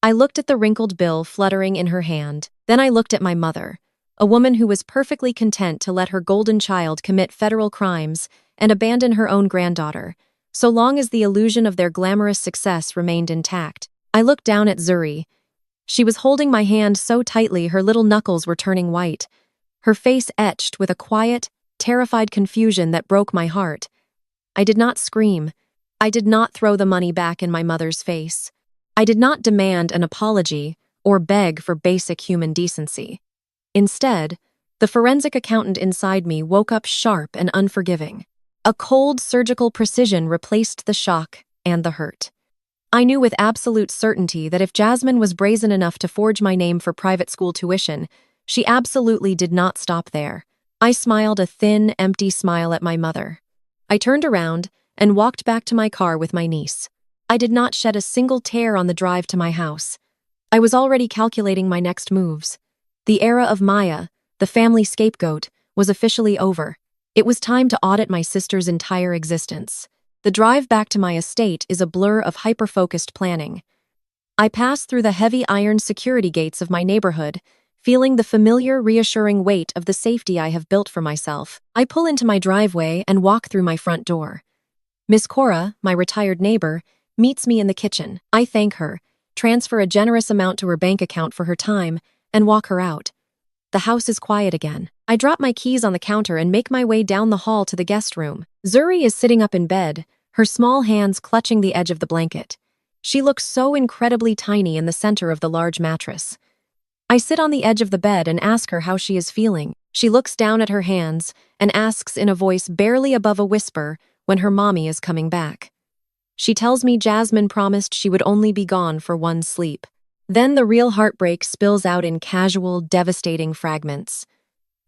I looked at the wrinkled bill fluttering in her hand. Then I looked at my mother, a woman who was perfectly content to let her golden child commit federal crimes and abandon her own granddaughter, so long as the illusion of their glamorous success remained intact. I looked down at Zuri. She was holding my hand so tightly her little knuckles were turning white, her face etched with a quiet, terrified confusion that broke my heart. I did not scream. I did not throw the money back in my mother's face. I did not demand an apology or beg for basic human decency. Instead, the forensic accountant inside me woke up sharp and unforgiving. A cold, surgical precision replaced the shock and the hurt. I knew with absolute certainty that if Jasmine was brazen enough to forge my name for private school tuition, she absolutely did not stop there. I smiled a thin, empty smile at my mother. I turned around and walked back to my car with my niece. I did not shed a single tear on the drive to my house. I was already calculating my next moves. The era of Maya, the family scapegoat, was officially over. It was time to audit my sister's entire existence. The drive back to my estate is a blur of hyper-focused planning. I pass through the heavy iron security gates of my neighborhood, feeling the familiar, reassuring weight of the safety I have built for myself. I pull into my driveway and walk through my front door. Miss Cora, my retired neighbor, meets me in the kitchen. I thank her, transfer a generous amount to her bank account for her time, and walk her out. The house is quiet again. I drop my keys on the counter and make my way down the hall to the guest room. Zuri is sitting up in bed, her small hands clutching the edge of the blanket. She looks so incredibly tiny in the center of the large mattress. I sit on the edge of the bed and ask her how she is feeling. She looks down at her hands and asks in a voice barely above a whisper when her mommy is coming back. She tells me Jasmine promised she would only be gone for one sleep. Then the real heartbreak spills out in casual, devastating fragments.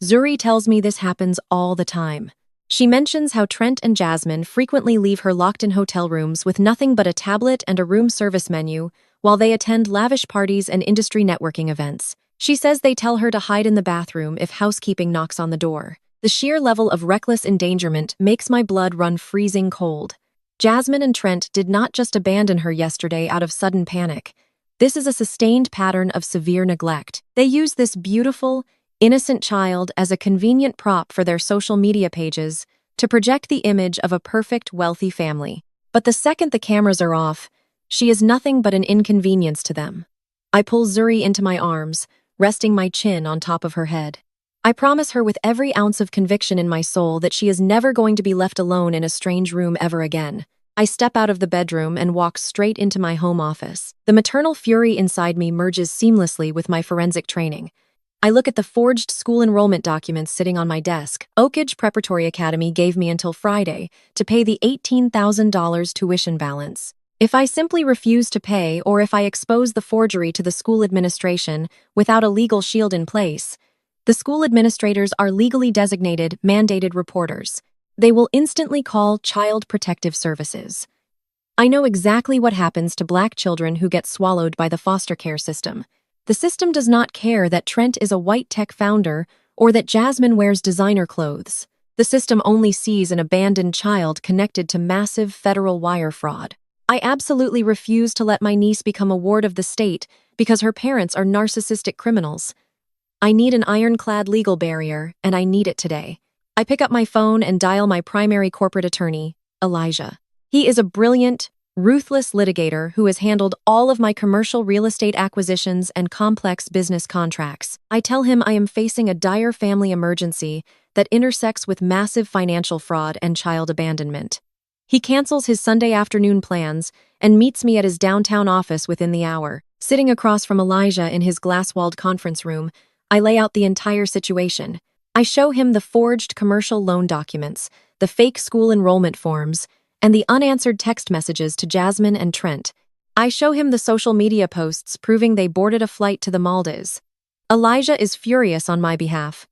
Zuri tells me this happens all the time. She mentions how Trent and Jasmine frequently leave her locked in hotel rooms with nothing but a tablet and a room service menu while they attend lavish parties and industry networking events. She says they tell her to hide in the bathroom if housekeeping knocks on the door. The sheer level of reckless endangerment makes my blood run freezing cold. Jasmine and Trent did not just abandon her yesterday out of sudden panic. This is a sustained pattern of severe neglect. They use this beautiful, innocent child as a convenient prop for their social media pages to project the image of a perfect, wealthy family. But the second the cameras are off, she is nothing but an inconvenience to them. I pull Zuri into my arms, resting my chin on top of her head. I promise her with every ounce of conviction in my soul that she is never going to be left alone in a strange room ever again. I step out of the bedroom and walk straight into my home office. The maternal fury inside me merges seamlessly with my forensic training. I look at the forged school enrollment documents sitting on my desk. Oak Ridge Preparatory Academy gave me until Friday to pay the $18,000 tuition balance. If I simply refuse to pay or if I expose the forgery to the school administration without a legal shield in place, the school administrators are legally designated mandated reporters. They will instantly call Child Protective Services. I know exactly what happens to Black children who get swallowed by the foster care system. The system does not care that Trent is a white tech founder or that Jasmine wears designer clothes. The system only sees an abandoned child connected to massive federal wire fraud. I absolutely refuse to let my niece become a ward of the state because her parents are narcissistic criminals. I need an ironclad legal barrier, and I need it today. I pick up my phone and dial my primary corporate attorney, Elijah. He is a brilliant, ruthless litigator who has handled all of my commercial real estate acquisitions and complex business contracts. I tell him I am facing a dire family emergency that intersects with massive financial fraud and child abandonment. He cancels his Sunday afternoon plans and meets me at his downtown office within the hour. Sitting across from Elijah in his glass-walled conference room, I lay out the entire situation. I show him the forged commercial loan documents, the fake school enrollment forms, and the unanswered text messages to Jasmine and Trent. I show him the social media posts proving they boarded a flight to the Maldives. Elijah is furious on my behalf.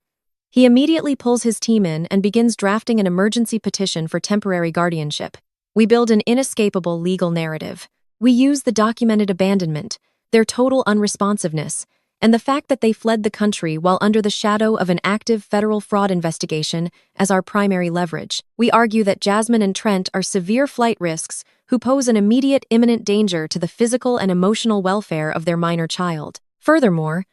He immediately pulls his team in and begins drafting an emergency petition for temporary guardianship. We build an inescapable legal narrative. We use the documented abandonment, their total unresponsiveness, and the fact that they fled the country while under the shadow of an active federal fraud investigation as our primary leverage. We argue that Jasmine and Trent are severe flight risks who pose an immediate imminent danger to the physical and emotional welfare of their minor child. Furthermore,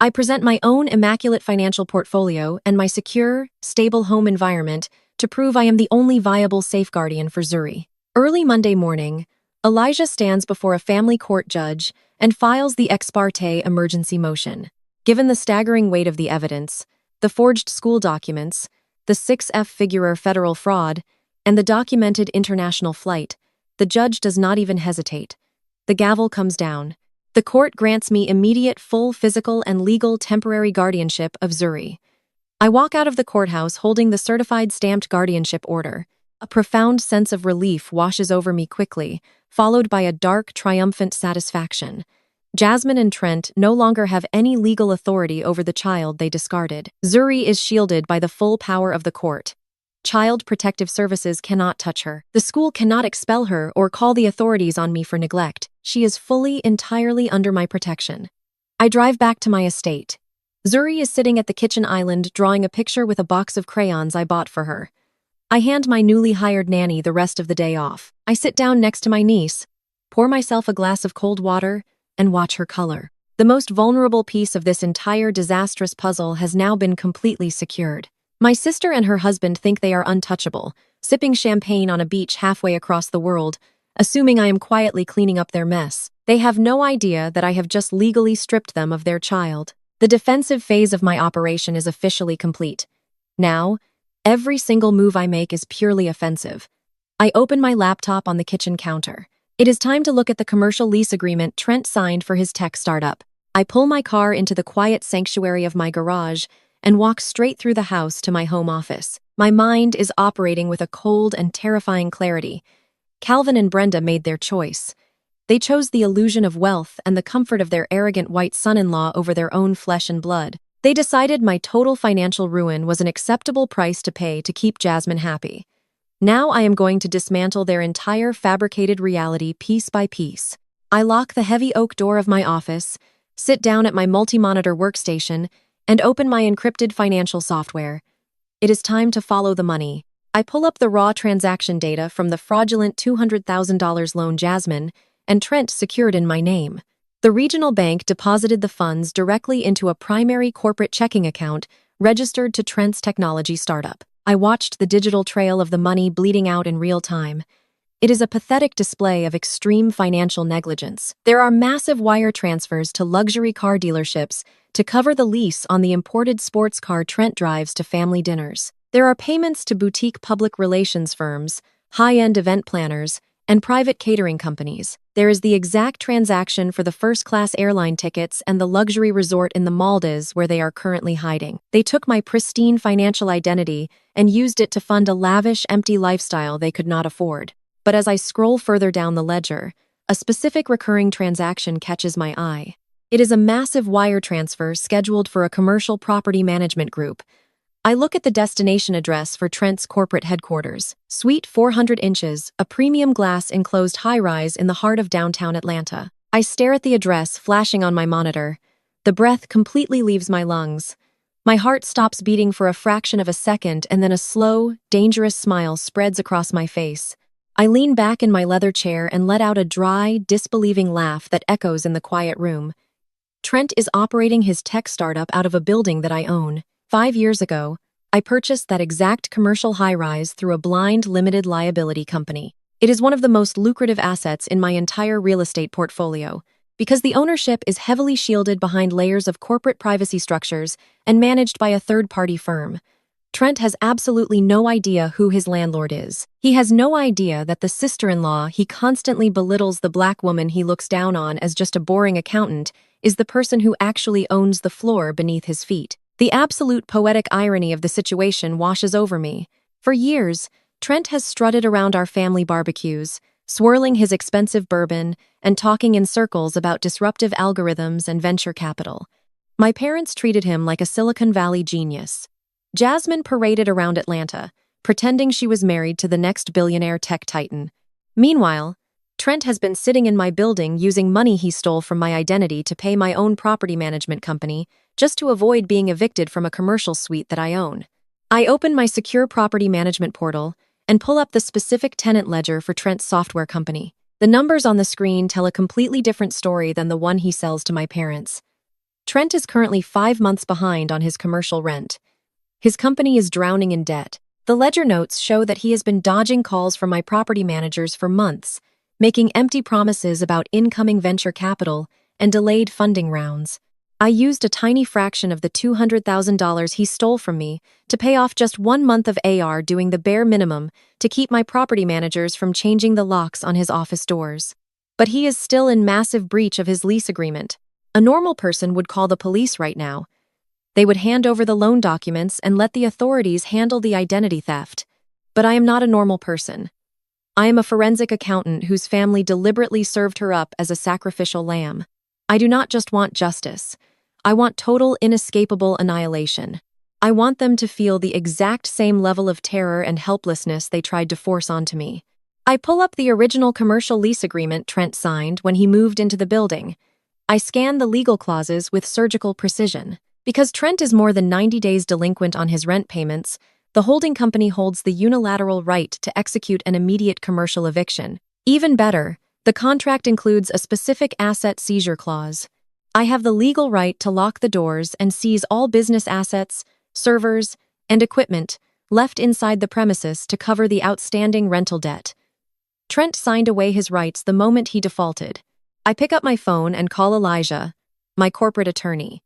I present my own immaculate financial portfolio and my secure, stable home environment to prove I am the only viable safeguardian for Zuri. Early Monday morning, Elijah stands before a family court judge and files the ex parte emergency motion. Given the staggering weight of the evidence, the forged school documents, the 6F-figure federal fraud, and the documented international flight, the judge does not even hesitate. The gavel comes down. The court grants me immediate full physical and legal temporary guardianship of Zuri. I walk out of the courthouse holding the certified stamped guardianship order. A profound sense of relief washes over me quickly, followed by a dark, triumphant satisfaction. Jasmine and Trent no longer have any legal authority over the child they discarded. Zuri is shielded by the full power of the court. Child Protective Services cannot touch her. The school cannot expel her or call the authorities on me for neglect. She is entirely under my protection. I drive back to my estate. Zuri is sitting at the kitchen island drawing a picture with a box of crayons I bought for her. I hand my newly hired nanny the rest of the day off. I sit down next to my niece, pour myself a glass of cold water, and watch her color. The most vulnerable piece of this entire disastrous puzzle has now been completely secured. My sister and her husband think they are untouchable, sipping champagne on a beach halfway across the world, assuming I am quietly cleaning up their mess. They have no idea that I have just legally stripped them of their child. The defensive phase of my operation is officially complete. Now, every single move I make is purely offensive. I open my laptop on the kitchen counter. It is time to look at the commercial lease agreement Trent signed for his tech startup. I pull my car into the quiet sanctuary of my garage and walk straight through the house to my home office. My mind is operating with a cold and terrifying clarity. Calvin and Brenda made their choice. They chose the illusion of wealth and the comfort of their arrogant white son-in-law over their own flesh and blood. They decided my total financial ruin was an acceptable price to pay to keep Jasmine happy. Now I am going to dismantle their entire fabricated reality piece by piece. I lock the heavy oak door of my office, sit down at my multi-monitor workstation, and open my encrypted financial software. It is time to follow the money. I pull up the raw transaction data from the fraudulent $200,000 loan Jasmine and Trent secured in my name. The regional bank deposited the funds directly into a primary corporate checking account registered to Trent's technology startup. I watched the digital trail of the money bleeding out in real time. It is a pathetic display of extreme financial negligence. There are massive wire transfers to luxury car dealerships to cover the lease on the imported sports car Trent drives to family dinners. There are payments to boutique public relations firms, high-end event planners, and private catering companies. There is the exact transaction for the first-class airline tickets and the luxury resort in the Maldives where they are currently hiding. They took my pristine financial identity and used it to fund a lavish, empty lifestyle they could not afford. But as I scroll further down the ledger, a specific recurring transaction catches my eye. It is a massive wire transfer scheduled for a commercial property management group. I look at the destination address for Trent's corporate headquarters, Suite 400 inches, a premium glass enclosed high-rise in the heart of downtown Atlanta. I stare at the address flashing on my monitor. The breath completely leaves my lungs. My heart stops beating for a fraction of a second, and then a slow, dangerous smile spreads across my face. I lean back in my leather chair and let out a dry, disbelieving laugh that echoes in the quiet room. Trent is operating his tech startup out of a building that I own. 5 years ago, I purchased that exact commercial high-rise through a blind limited liability company. It is one of the most lucrative assets in my entire real estate portfolio, because the ownership is heavily shielded behind layers of corporate privacy structures and managed by a third-party firm. Trent has absolutely no idea who his landlord is. He has no idea that the sister-in-law he constantly belittles, the black woman he looks down on as just a boring accountant, is the person who actually owns the floor beneath his feet. The absolute poetic irony of the situation washes over me. For years, Trent has strutted around our family barbecues, swirling his expensive bourbon and talking in circles about disruptive algorithms and venture capital. My parents treated him like a Silicon Valley genius. Jasmine paraded around Atlanta, pretending she was married to the next billionaire tech titan. Meanwhile, Trent has been sitting in my building using money he stole from my identity to pay my own property management company just to avoid being evicted from a commercial suite that I own. I open my secure property management portal and pull up the specific tenant ledger for Trent's software company. The numbers on the screen tell a completely different story than the one he sells to my parents. Trent is currently 5 months behind on his commercial rent. His company is drowning in debt. The ledger notes show that he has been dodging calls from my property managers for months, making empty promises about incoming venture capital and delayed funding rounds. I used a tiny fraction of the $200,000 he stole from me to pay off just 1 month of AR, doing the bare minimum to keep my property managers from changing the locks on his office doors. But he is still in massive breach of his lease agreement. A normal person would call the police right now. They would hand over the loan documents and let the authorities handle the identity theft. But I am not a normal person. I am a forensic accountant whose family deliberately served her up as a sacrificial lamb. I do not just want justice. I want total, inescapable annihilation. I want them to feel the exact same level of terror and helplessness they tried to force onto me. I pull up the original commercial lease agreement Trent signed when he moved into the building. I scan the legal clauses with surgical precision. Because Trent is more than 90 days delinquent on his rent payments, the holding company holds the unilateral right to execute an immediate commercial eviction. Even better, The contract includes a specific asset seizure clause. I have the legal right to lock the doors and seize all business assets, servers, and equipment left inside the premises to cover the outstanding rental debt. Trent signed away his rights the moment he defaulted. I pick up my phone and call Elijah, my corporate attorney.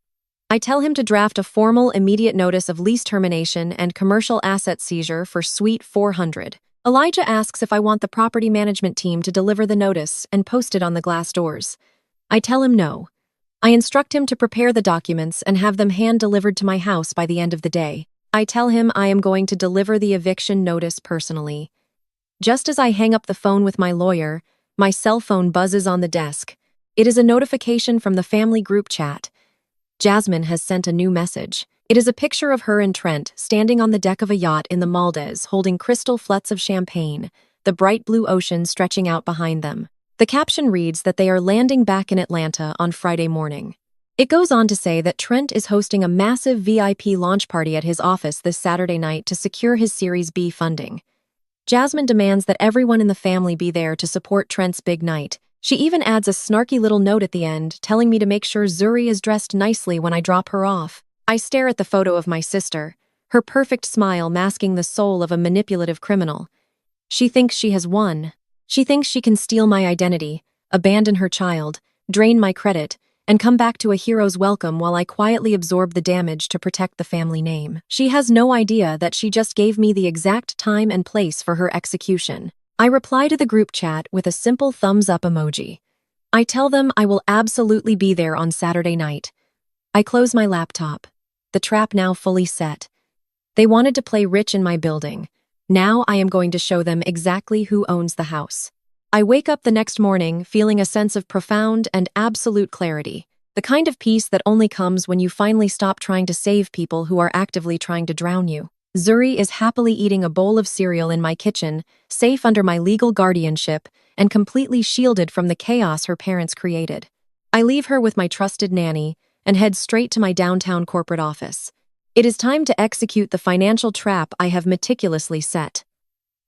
I tell him to draft a formal immediate notice of lease termination and commercial asset seizure for Suite 400. Elijah asks if I want the property management team to deliver the notice and post it on the glass doors. I tell him no. I instruct him to prepare the documents and have them hand-delivered to my house by the end of the day. I tell him I am going to deliver the eviction notice personally. Just as I hang up the phone with my lawyer, my cell phone buzzes on the desk. It is a notification from the family group chat. Jasmine has sent a new message. It is a picture of her and Trent standing on the deck of a yacht in the Maldives holding crystal fleets of champagne, the bright blue ocean stretching out behind them. The caption reads that they are landing back in Atlanta on Friday morning. It goes on to say that Trent is hosting a massive VIP launch party at his office this Saturday night to secure his Series B funding. Jasmine demands that everyone in the family be there to support Trent's big night. She even adds a snarky little note at the end, telling me to make sure Zuri is dressed nicely when I drop her off. I stare at the photo of my sister, her perfect smile masking the soul of a manipulative criminal. She thinks she has won. She thinks she can steal my identity, abandon her child, drain my credit, and come back to a hero's welcome while I quietly absorb the damage to protect the family name. She has no idea that she just gave me the exact time and place for her execution. I reply to the group chat with a simple thumbs-up emoji. I tell them I will absolutely be there on Saturday night. I close my laptop, the trap now fully set. They wanted to play rich in my building. Now I am going to show them exactly who owns the house. I wake up the next morning feeling a sense of profound and absolute clarity, the kind of peace that only comes when you finally stop trying to save people who are actively trying to drown you. Zuri is happily eating a bowl of cereal in my kitchen, safe under my legal guardianship and completely shielded from the chaos her parents created. I leave her with my trusted nanny and head straight to my downtown corporate office. It is time to execute the financial trap I have meticulously set.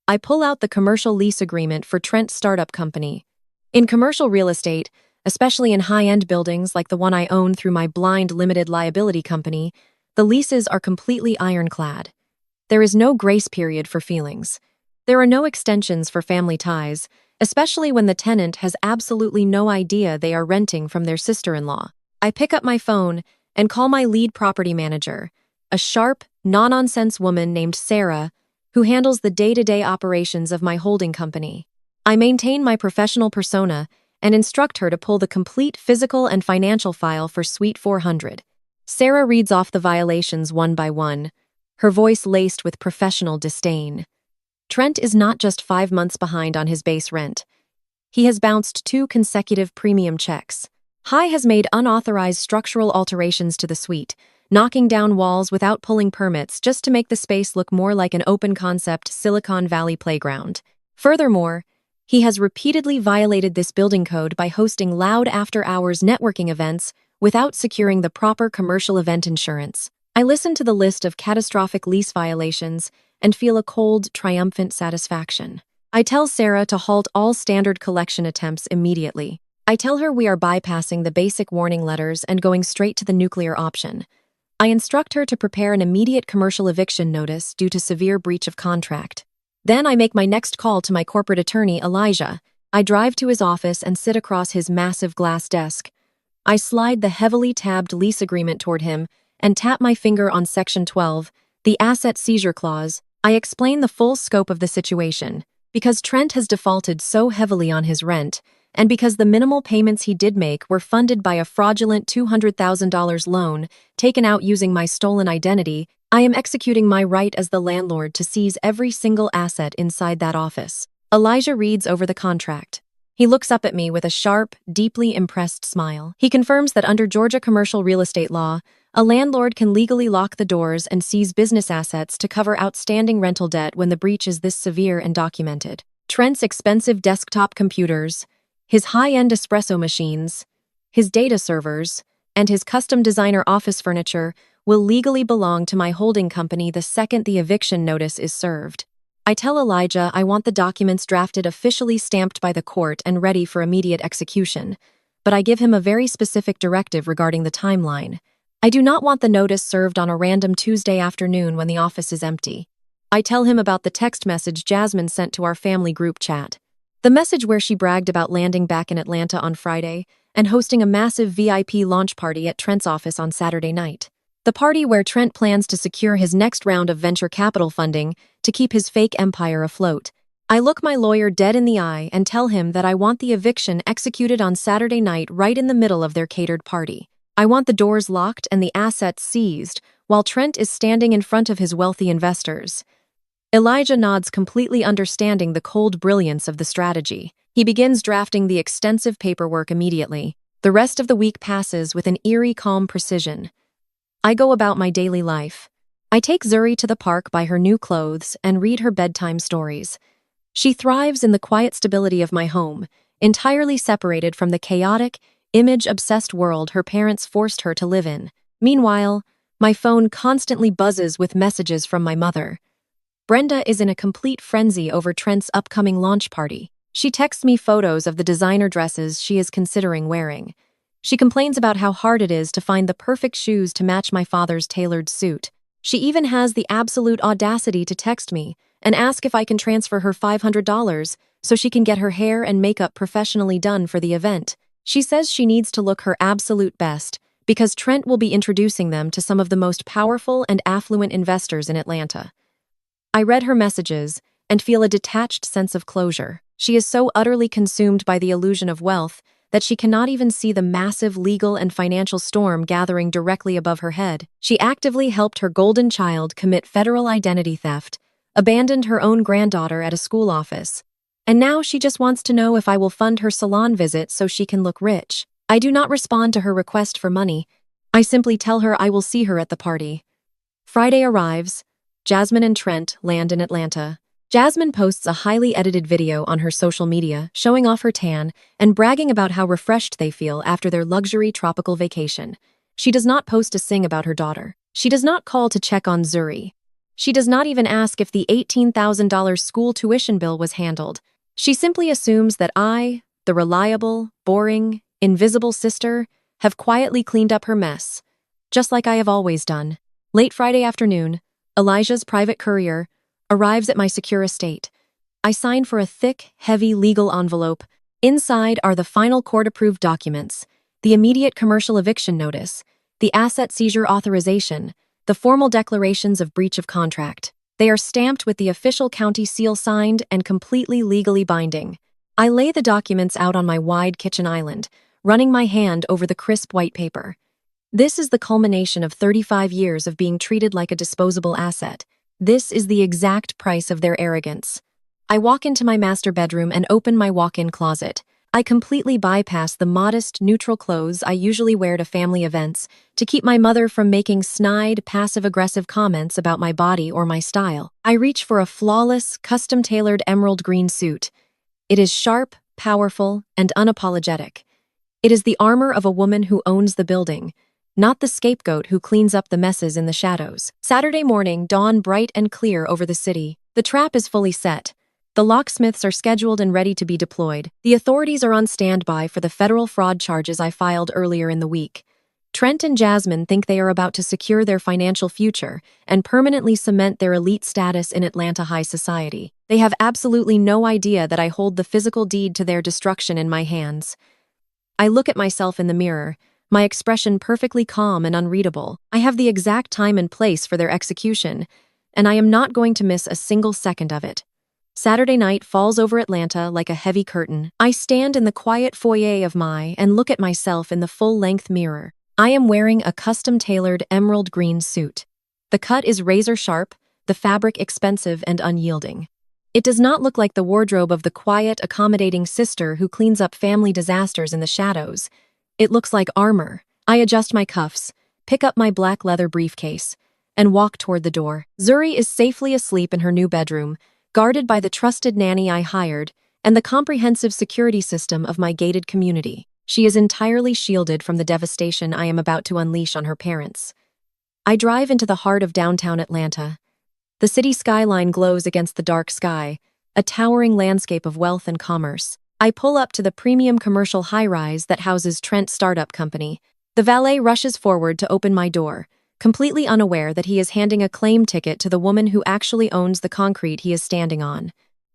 I pull out the commercial lease agreement for Trent's startup company. In commercial real estate, especially in high-end buildings like the one I own through my blind limited liability company, the leases are completely ironclad. There is no grace period for feelings. There are no extensions for family ties, especially when the tenant has absolutely no idea they are renting from their sister-in-law. I pick up my phone and call my lead property manager, a sharp, no-nonsense woman named Sarah, who handles the day-to-day operations of my holding company. I maintain my professional persona and instruct her to pull the complete physical and financial file for Suite 400. Sarah reads off the violations one by one, her voice laced with professional disdain. Trent is not just 5 months behind on his base rent. He has bounced 2 consecutive premium checks. High has made unauthorized structural alterations to the suite, knocking down walls without pulling permits just to make the space look more like an open-concept Silicon Valley playground. Furthermore, he has repeatedly violated this building code by hosting loud after-hours networking events without securing the proper commercial event insurance. I listen to the list of catastrophic lease violations and feel a cold, triumphant satisfaction. I tell Sarah to halt all standard collection attempts immediately. I tell her we are bypassing the basic warning letters and going straight to the nuclear option. I instruct her to prepare an immediate commercial eviction notice due to severe breach of contract. Then I make my next call to my corporate attorney, Elijah. I drive to his office and sit across his massive glass desk. I slide the heavily tabbed lease agreement toward him and tap my finger on Section 12, the asset seizure clause. I explain the full scope of the situation. Because Trent has defaulted so heavily on his rent, and because the minimal payments he did make were funded by a fraudulent $200,000 loan taken out using my stolen identity, I am executing my right as the landlord to seize every single asset inside that office. Elijah reads over the contract. He looks up at me with a sharp, deeply impressed smile. He confirms that under Georgia commercial real estate law, a landlord can legally lock the doors and seize business assets to cover outstanding rental debt when the breach is this severe and documented. Trent's expensive desktop computers, his high-end espresso machines, his data servers, and his custom designer office furniture will legally belong to my holding company the second the eviction notice is served. I tell Elijah I want the documents drafted officially stamped by the court and ready for immediate execution, but I give him a very specific directive regarding the timeline. I do not want the notice served on a random Tuesday afternoon when the office is empty. I tell him about the text message Jasmine sent to our family group chat. The message where she bragged about landing back in Atlanta on Friday and hosting a massive VIP launch party at Trent's office on Saturday night. The party where Trent plans to secure his next round of venture capital funding to keep his fake empire afloat. I look my lawyer dead in the eye and tell him that I want the eviction executed on Saturday night right in the middle of their catered party. I want the doors locked and the assets seized while Trent is standing in front of his wealthy investors. Elijah nods, completely understanding the cold brilliance of the strategy. He begins drafting the extensive paperwork immediately. The rest of the week passes with an eerie calm precision. I go about my daily life. I take Zuri to the park, buy her new clothes, and read her bedtime stories. She thrives in the quiet stability of my home, entirely separated from the chaotic, image-obsessed world her parents forced her to live in. Meanwhile, my phone constantly buzzes with messages from my mother. Brenda is in a complete frenzy over Trent's upcoming launch party. She texts me photos of the designer dresses she is considering wearing. She complains about how hard it is to find the perfect shoes to match my father's tailored suit. She even has the absolute audacity to text me and ask if I can transfer her $500 so she can get her hair and makeup professionally done for the event. She says she needs to look her absolute best because Trent will be introducing them to some of the most powerful and affluent investors in Atlanta. I read her messages and feel a detached sense of closure. She is so utterly consumed by the illusion of wealth that she cannot even see the massive legal and financial storm gathering directly above her head. She actively helped her golden child commit federal identity theft, abandoned her own granddaughter at a school office, and now she just wants to know if I will fund her salon visit so she can look rich. I do not respond to her request for money. I simply tell her I will see her at the party. Friday arrives. Jasmine and Trent land in Atlanta. Jasmine posts a highly edited video on her social media, showing off her tan and bragging about how refreshed they feel after their luxury tropical vacation. She does not post a sing about her daughter. She does not call to check on Zuri. She does not even ask if the $18,000 school tuition bill was handled. She simply assumes that I, the reliable, boring, invisible sister, have quietly cleaned up her mess, just like I have always done. Late Friday afternoon, Elijah's private courier arrives at my secure estate. I sign for a thick, heavy legal envelope. Inside are the final court-approved documents, the immediate commercial eviction notice, the asset seizure authorization, the formal declarations of breach of contract. They are stamped with the official county seal, signed and completely legally binding. I lay the documents out on my wide kitchen island, running my hand over the crisp white paper. This is the culmination of 35 years of being treated like a disposable asset. This is the exact price of their arrogance. I walk into my master bedroom and open my walk-in closet. I completely bypass the modest, neutral clothes I usually wear to family events to keep my mother from making snide, passive-aggressive comments about my body or my style. I reach for a flawless, custom-tailored emerald green suit. It is sharp, powerful, and unapologetic. It is the armor of a woman who owns the building, not the scapegoat who cleans up the messes in the shadows. Saturday morning, dawn bright and clear over the city. The trap is fully set. The locksmiths are scheduled and ready to be deployed. The authorities are on standby for the federal fraud charges I filed earlier in the week. Trent and Jasmine think they are about to secure their financial future and permanently cement their elite status in Atlanta high society. They have absolutely no idea that I hold the physical deed to their destruction in my hands. I look at myself in the mirror, my expression perfectly calm and unreadable. I have the exact time and place for their execution, and I am not going to miss a single second of it. Saturday night falls over Atlanta like a heavy curtain. I stand in the quiet foyer of my and look at myself in the full-length mirror. I am wearing a custom-tailored emerald green suit. The cut is razor-sharp, the fabric expensive and unyielding. It does not look like the wardrobe of the quiet, accommodating sister who cleans up family disasters in the shadows. It looks like armor. I adjust my cuffs, pick up my black leather briefcase, and walk toward the door. Zuri is safely asleep in her new bedroom, guarded by the trusted nanny I hired and the comprehensive security system of my gated community. She is entirely shielded from the devastation I am about to unleash on her parents. I drive into the heart of downtown Atlanta. The city skyline glows against the dark sky, a towering landscape of wealth and commerce. I pull up to the premium commercial high-rise that houses Trent's startup company. The valet rushes forward to open my door, completely unaware that he is handing a claim ticket to the woman who actually owns the concrete he is standing on.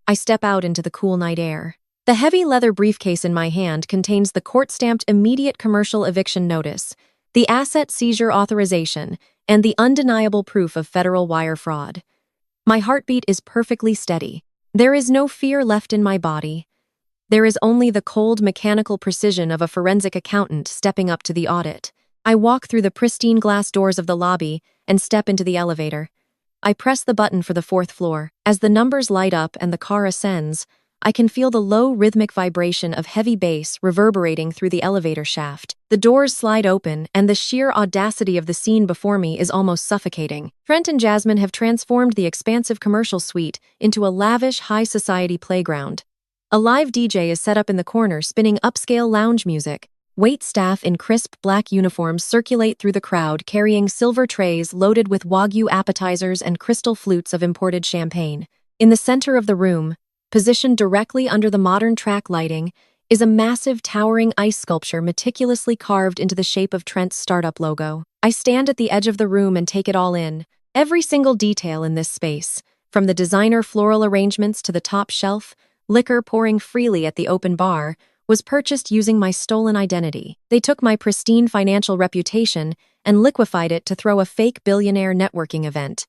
I step out into the cool night air. The heavy leather briefcase in my hand contains the court-stamped immediate commercial eviction notice, the asset seizure authorization, and the undeniable proof of federal wire fraud. My heartbeat is perfectly steady. There is no fear left in my body. There is only the cold mechanical precision of a forensic accountant stepping up to the audit. I walk through the pristine glass doors of the lobby and step into the elevator. I press the button for the 4th floor. As the numbers light up and the car ascends, I can feel the low rhythmic vibration of heavy bass reverberating through the elevator shaft. The doors slide open, and the sheer audacity of the scene before me is almost suffocating. Trent and Jasmine have transformed the expansive commercial suite into a lavish high society playground. A live DJ is set up in the corner spinning upscale lounge music. Wait staff in crisp black uniforms circulate through the crowd carrying silver trays loaded with Wagyu appetizers and crystal flutes of imported champagne. In the center of the room, positioned directly under the modern track lighting, is a massive towering ice sculpture meticulously carved into the shape of Trent's startup logo. I stand at the edge of the room and take it all in. Every single detail in this space, from the designer floral arrangements to the top shelf, liquor pouring freely at the open bar, was purchased using my stolen identity. They took my pristine financial reputation and liquefied it to throw a fake billionaire networking event.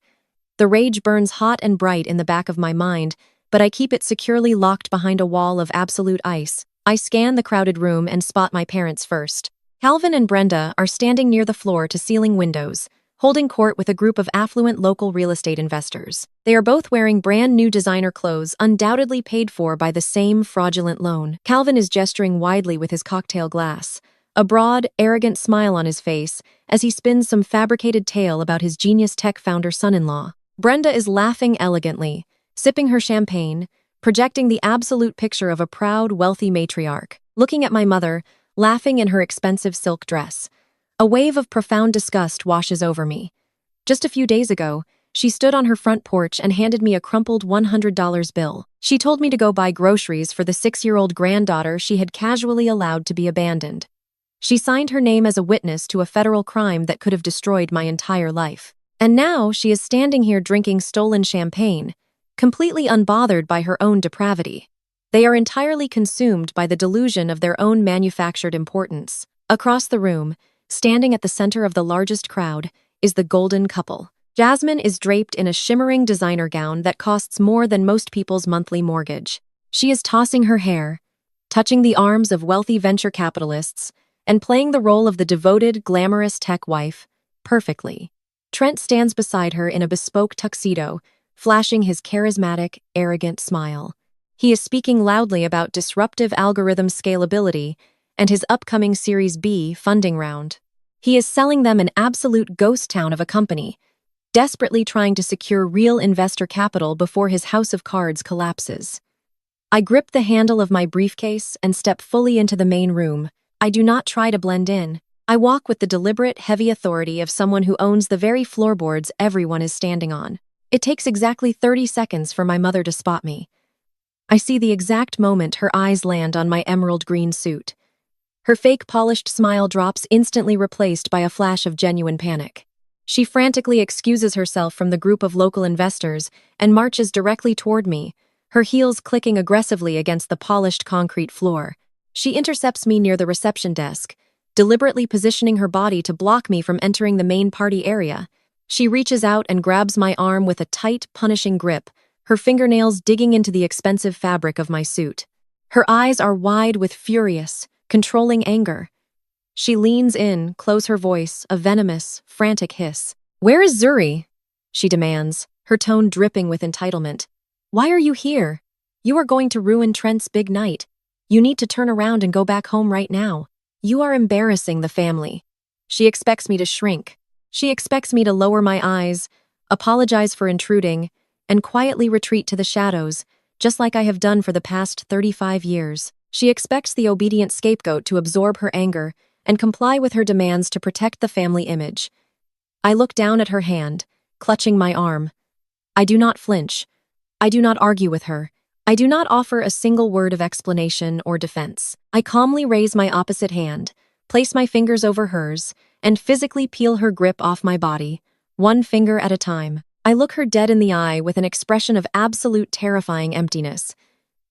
The rage burns hot and bright in the back of my mind, but I keep it securely locked behind a wall of absolute ice. I scan the crowded room and spot my parents first. Calvin and Brenda are standing near the floor-to-ceiling windows, holding court with a group of affluent local real estate investors. They are both wearing brand new designer clothes undoubtedly paid for by the same fraudulent loan. Calvin is gesturing widely with his cocktail glass, a broad, arrogant smile on his face as he spins some fabricated tale about his genius tech founder son-in-law. Brenda is laughing elegantly, sipping her champagne, projecting the absolute picture of a proud, wealthy matriarch. Looking at my mother, laughing in her expensive silk dress, a wave of profound disgust washes over me. Just a few days ago, she stood on her front porch and handed me a crumpled $100 bill. She told me to go buy groceries for the 6-year-old granddaughter she had casually allowed to be abandoned. She signed her name as a witness to a federal crime that could have destroyed my entire life. And now she is standing here drinking stolen champagne, completely unbothered by her own depravity. They are entirely consumed by the delusion of their own manufactured importance. Across the room, standing at the center of the largest crowd, is the golden couple. Jasmine is draped in a shimmering designer gown that costs more than most people's monthly mortgage. She is tossing her hair, touching the arms of wealthy venture capitalists, and playing the role of the devoted, glamorous tech wife perfectly. Trent stands beside her in a bespoke tuxedo, flashing his charismatic, arrogant smile. He is speaking loudly about disruptive algorithm scalability and his upcoming Series B funding round. He is selling them an absolute ghost town of a company, desperately trying to secure real investor capital before his house of cards collapses. I grip the handle of my briefcase and step fully into the main room. I do not try to blend in. I walk with the deliberate, heavy authority of someone who owns the very floorboards everyone is standing on. It takes exactly 30 seconds for my mother to spot me. I see the exact moment her eyes land on my emerald green suit. Her fake polished smile drops, instantly replaced by a flash of genuine panic. She frantically excuses herself from the group of local investors and marches directly toward me, her heels clicking aggressively against the polished concrete floor. She intercepts me near the reception desk, deliberately positioning her body to block me from entering the main party area. She reaches out and grabs my arm with a tight, punishing grip, her fingernails digging into the expensive fabric of my suit. Her eyes are wide with furious, controlling anger. She leans in, close her voice, a venomous, frantic hiss. "Where is Zuri?" she demands, her tone dripping with entitlement. "Why are you here? You are going to ruin Trent's big night. You need to turn around and go back home right now. You are embarrassing the family." She expects me to shrink. She expects me to lower my eyes, apologize for intruding, and quietly retreat to the shadows, just like I have done for the past 35 years. She expects the obedient scapegoat to absorb her anger and comply with her demands to protect the family image. I look down at her hand, clutching my arm. I do not flinch. I do not argue with her. I do not offer a single word of explanation or defense. I calmly raise my opposite hand, place my fingers over hers, and physically peel her grip off my body, one finger at a time. I look her dead in the eye with an expression of absolute terrifying emptiness,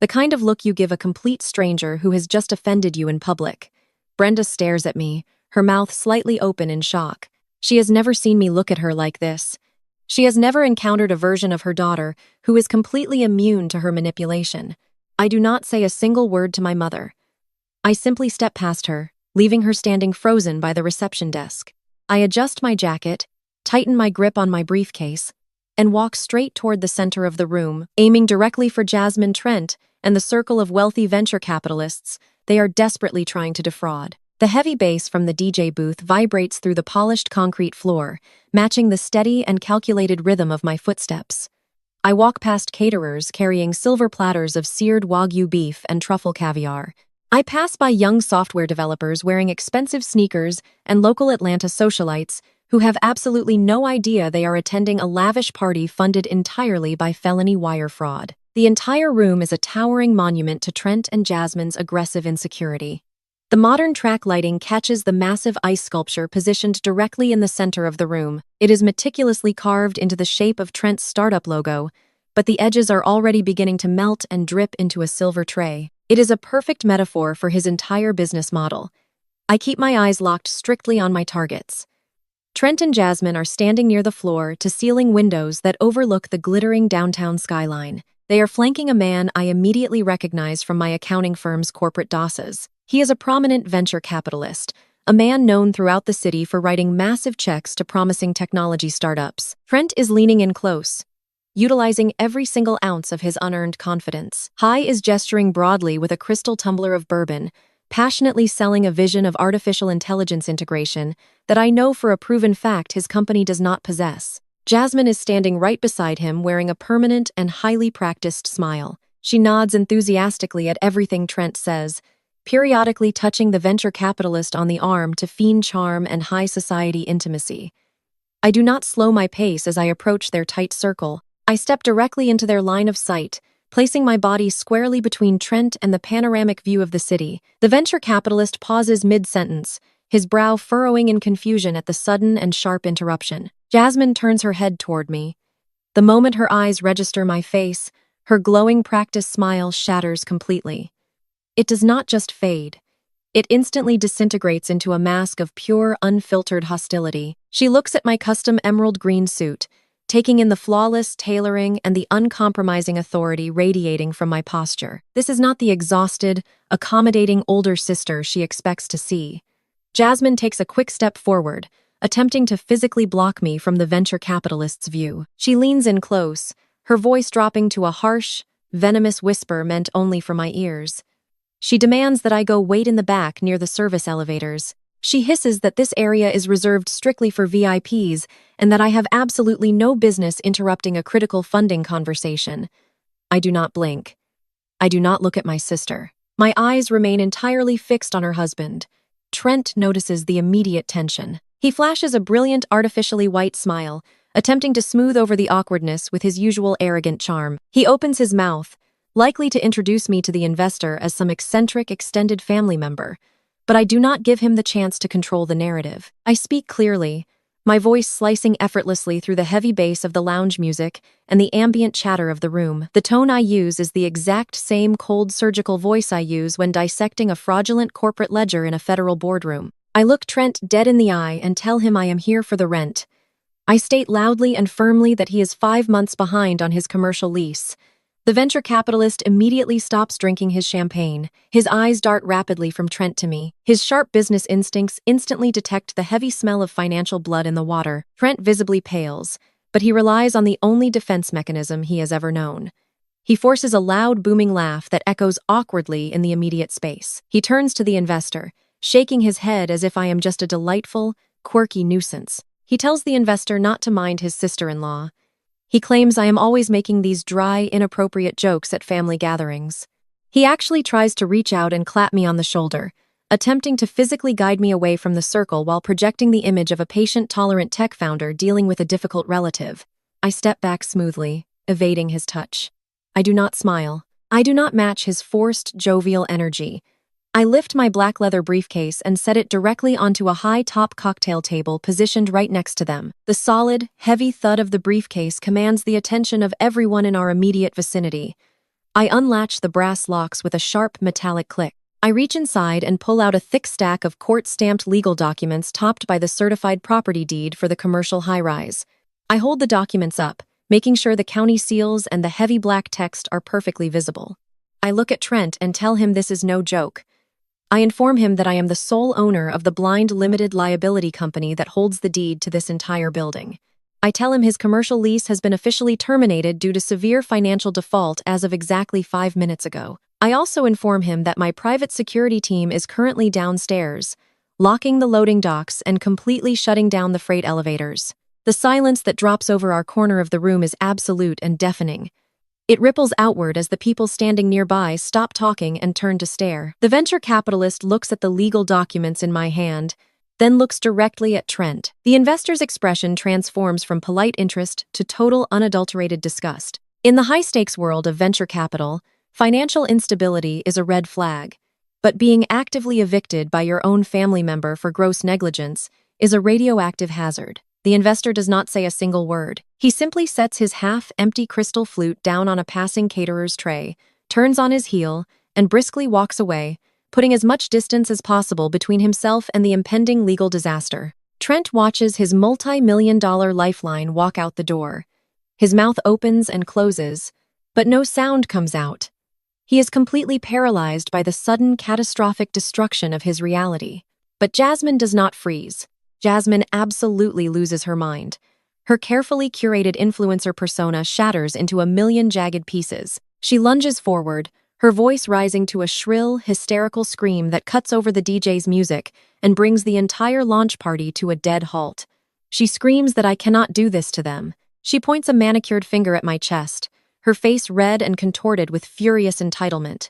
the kind of look you give a complete stranger who has just offended you in public. Brenda stares at me, her mouth slightly open in shock. She has never seen me look at her like this. She has never encountered a version of her daughter who is completely immune to her manipulation. I do not say a single word to my mother. I simply step past her, leaving her standing frozen by the reception desk. I adjust my jacket, tighten my grip on my briefcase, and walk straight toward the center of the room, aiming directly for Jasmine Trent and the circle of wealthy venture capitalists they are desperately trying to defraud. The heavy bass from the DJ booth vibrates through the polished concrete floor, matching the steady and calculated rhythm of my footsteps. I walk past caterers carrying silver platters of seared Wagyu beef and truffle caviar. I pass by young software developers wearing expensive sneakers and local Atlanta socialites who have absolutely no idea they are attending a lavish party funded entirely by felony wire fraud. The entire room is a towering monument to Trent and Jasmine's aggressive insecurity. The modern track lighting catches the massive ice sculpture positioned directly in the center of the room. It is meticulously carved into the shape of Trent's startup logo, but the edges are already beginning to melt and drip into a silver tray. It is a perfect metaphor for his entire business model. I keep my eyes locked strictly on my targets. Trent and Jasmine are standing near the floor-to-ceiling windows that overlook the glittering downtown skyline. They are flanking a man I immediately recognize from my accounting firm's corporate dossiers. He is a prominent venture capitalist, a man known throughout the city for writing massive checks to promising technology startups. Trent is leaning in close, utilizing every single ounce of his unearned confidence. Hai is gesturing broadly with a crystal tumbler of bourbon, passionately selling a vision of artificial intelligence integration that I know for a proven fact his company does not possess. Jasmine is standing right beside him wearing a permanent and highly practiced smile. She nods enthusiastically at everything Trent says, periodically touching the venture capitalist on the arm to feign charm and high society intimacy. I do not slow my pace as I approach their tight circle. I step directly into their line of sight, placing my body squarely between Trent and the panoramic view of the city. The venture capitalist pauses mid-sentence, his brow furrowing in confusion at the sudden and sharp interruption. Jasmine turns her head toward me. The moment her eyes register my face, her glowing practice smile shatters completely. It does not just fade. It instantly disintegrates into a mask of pure, unfiltered hostility. She looks at my custom emerald green suit, taking in the flawless tailoring and the uncompromising authority radiating from my posture. This is not the exhausted, accommodating older sister she expects to see. Jasmine takes a quick step forward, attempting to physically block me from the venture capitalist's view. She leans in close, her voice dropping to a harsh, venomous whisper meant only for my ears. She demands that I go wait in the back near the service elevators. She hisses that this area is reserved strictly for VIPs and that I have absolutely no business interrupting a critical funding conversation. I do not blink. I do not look at my sister. My eyes remain entirely fixed on her husband. Trent notices the immediate tension. He flashes a brilliant, artificially white smile, attempting to smooth over the awkwardness with his usual arrogant charm. He opens his mouth, likely to introduce me to the investor as some eccentric extended family member, but I do not give him the chance to control the narrative. I speak clearly, my voice slicing effortlessly through the heavy bass of the lounge music and the ambient chatter of the room. The tone I use is the exact same cold surgical voice I use when dissecting a fraudulent corporate ledger in a federal boardroom. I look Trent dead in the eye and tell him I am here for the rent. I state loudly and firmly that he is 5 months behind on his commercial lease. The venture capitalist immediately stops drinking his champagne. His eyes dart rapidly from Trent to me. His sharp business instincts instantly detect the heavy smell of financial blood in the water. Trent visibly pales, but he relies on the only defense mechanism he has ever known. He forces a loud, booming laugh that echoes awkwardly in the immediate space. He turns to the investor, shaking his head as if I am just a delightful, quirky nuisance. He tells the investor not to mind his sister-in-law. He claims I am always making these dry, inappropriate jokes at family gatherings. He actually tries to reach out and clap me on the shoulder, attempting to physically guide me away from the circle while projecting the image of a patient-tolerant tech founder dealing with a difficult relative. I step back smoothly, evading his touch. I do not smile. I do not match his forced, jovial energy. I lift my black leather briefcase and set it directly onto a high-top cocktail table positioned right next to them. The solid, heavy thud of the briefcase commands the attention of everyone in our immediate vicinity. I unlatch the brass locks with a sharp, metallic click. I reach inside and pull out a thick stack of court-stamped legal documents topped by the certified property deed for the commercial high-rise. I hold the documents up, making sure the county seals and the heavy black text are perfectly visible. I look at Trent and tell him this is no joke. I inform him that I am the sole owner of the blind limited liability company that holds the deed to this entire building. I tell him his commercial lease has been officially terminated due to severe financial default as of exactly 5 minutes ago. I also inform him that my private security team is currently downstairs, locking the loading docks and completely shutting down the freight elevators. The silence that drops over our corner of the room is absolute and deafening. It ripples outward as the people standing nearby stop talking and turn to stare. The venture capitalist looks at the legal documents in my hand, then looks directly at Trent. The investor's expression transforms from polite interest to total unadulterated disgust. In the high-stakes world of venture capital, financial instability is a red flag, but being actively evicted by your own family member for gross negligence is a radioactive hazard. The investor does not say a single word. He simply sets his half-empty crystal flute down on a passing caterer's tray, turns on his heel, and briskly walks away, putting as much distance as possible between himself and the impending legal disaster. Trent watches his multi-million-dollar lifeline walk out the door. His mouth opens and closes, but no sound comes out. He is completely paralyzed by the sudden catastrophic destruction of his reality. But Jasmine does not freeze. Jasmine absolutely loses her mind. Her carefully curated influencer persona shatters into a million jagged pieces. She lunges forward, her voice rising to a shrill, hysterical scream that cuts over the DJ's music and brings the entire launch party to a dead halt. She screams that I cannot do this to them. She points a manicured finger at my chest, her face red and contorted with furious entitlement.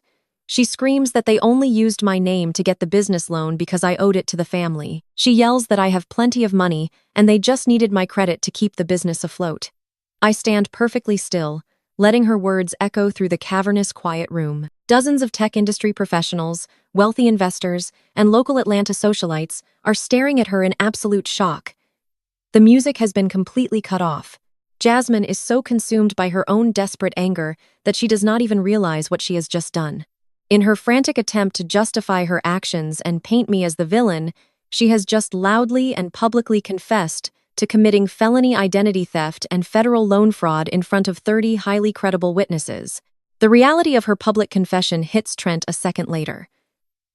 She screams that they only used my name to get the business loan because I owed it to the family. She yells that I have plenty of money and they just needed my credit to keep the business afloat. I stand perfectly still, letting her words echo through the cavernous, quiet room. Dozens of tech industry professionals, wealthy investors, and local Atlanta socialites are staring at her in absolute shock. The music has been completely cut off. Jasmine is so consumed by her own desperate anger that she does not even realize what she has just done. In her frantic attempt to justify her actions and paint me as the villain, she has just loudly and publicly confessed to committing felony identity theft and federal loan fraud in front of 30 highly credible witnesses. The reality of her public confession hits Trent a second later.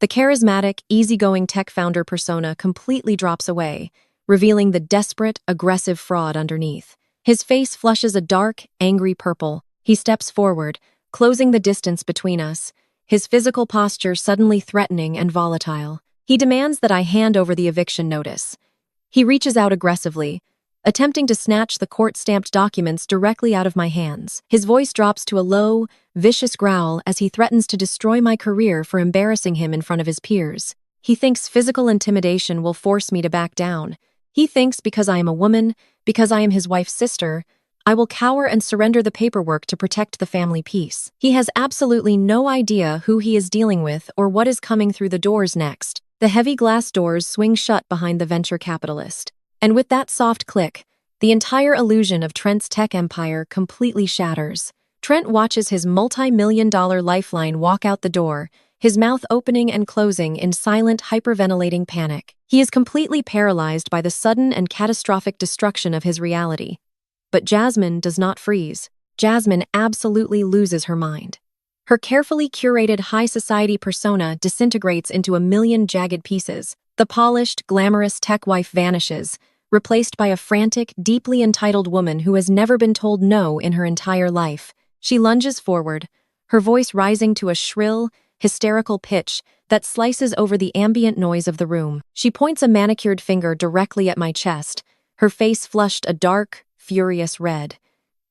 The charismatic, easygoing tech founder persona completely drops away, revealing the desperate, aggressive fraud underneath. His face flushes a dark, angry purple. He steps forward, closing the distance between us, his physical posture suddenly threatening and volatile. He demands that I hand over the eviction notice. He reaches out aggressively, attempting to snatch the court-stamped documents directly out of my hands. His voice drops to a low, vicious growl as he threatens to destroy my career for embarrassing him in front of his peers. He thinks physical intimidation will force me to back down. He thinks because I am a woman, because I am his wife's sister, I will cower and surrender the paperwork to protect the family peace. He has absolutely no idea who he is dealing with or what is coming through the doors next. The heavy glass doors swing shut behind the venture capitalist. And with that soft click, the entire illusion of Trent's tech empire completely shatters. Trent watches his multi-million-dollar lifeline walk out the door, his mouth opening and closing in silent, hyperventilating panic. He is completely paralyzed by the sudden and catastrophic destruction of his reality. But Jasmine does not freeze. Jasmine absolutely loses her mind. Her carefully curated high society persona disintegrates into a million jagged pieces. The polished, glamorous tech wife vanishes, replaced by a frantic, deeply entitled woman who has never been told no in her entire life. She lunges forward, her voice rising to a shrill, hysterical pitch that slices over the ambient noise of the room. She points a manicured finger directly at my chest, her face flushed a dark, furious red.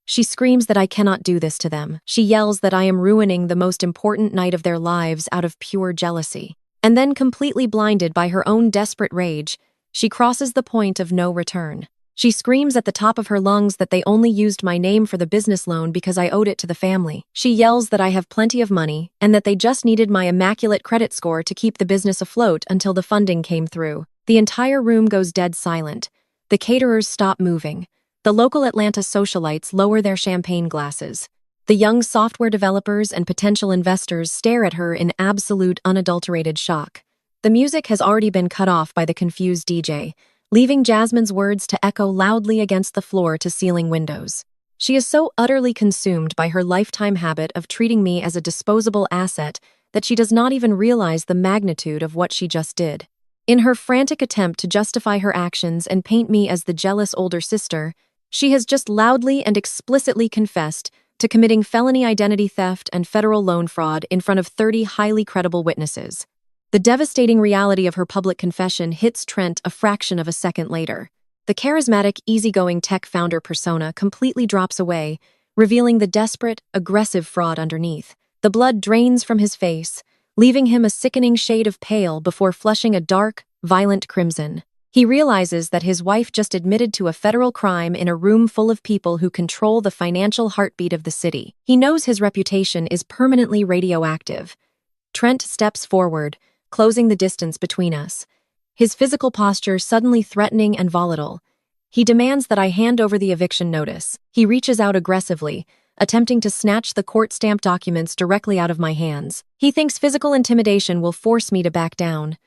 She screams that I cannot do this to them. She yells that I am ruining the most important night of their lives out of pure jealousy. And then, completely blinded by her own desperate rage, she crosses the point of no return. She screams at the top of her lungs that they only used my name for the business loan because I owed it to the family. She yells that I have plenty of money and that they just needed my immaculate credit score to keep the business afloat until the funding came through. The entire room goes dead silent. The caterers stop moving. The local Atlanta socialites lower their champagne glasses. The young software developers and potential investors stare at her in absolute unadulterated shock. The music has already been cut off by the confused DJ, leaving Jasmine's words to echo loudly against the floor-to-ceiling windows. She is so utterly consumed by her lifetime habit of treating me as a disposable asset that she does not even realize the magnitude of what she just did. In her frantic attempt to justify her actions and paint me as the jealous older sister, she has just loudly and explicitly confessed to committing felony identity theft and federal loan fraud in front of 30 highly credible witnesses. The devastating reality of her public confession hits Trent a fraction of a second later. The charismatic, easygoing tech founder persona completely drops away, revealing the desperate, aggressive fraud underneath. The blood drains from his face, leaving him a sickening shade of pale before flushing a dark, violent crimson. He realizes that his wife just admitted to a federal crime in a room full of people who control the financial heartbeat of the city. He knows his reputation is permanently radioactive. Trent steps forward, closing the distance between us, his physical posture suddenly threatening and volatile. He demands that I hand over the eviction notice. He reaches out aggressively, attempting to snatch the court-stamped documents directly out of my hands. He thinks physical intimidation will force me to back down.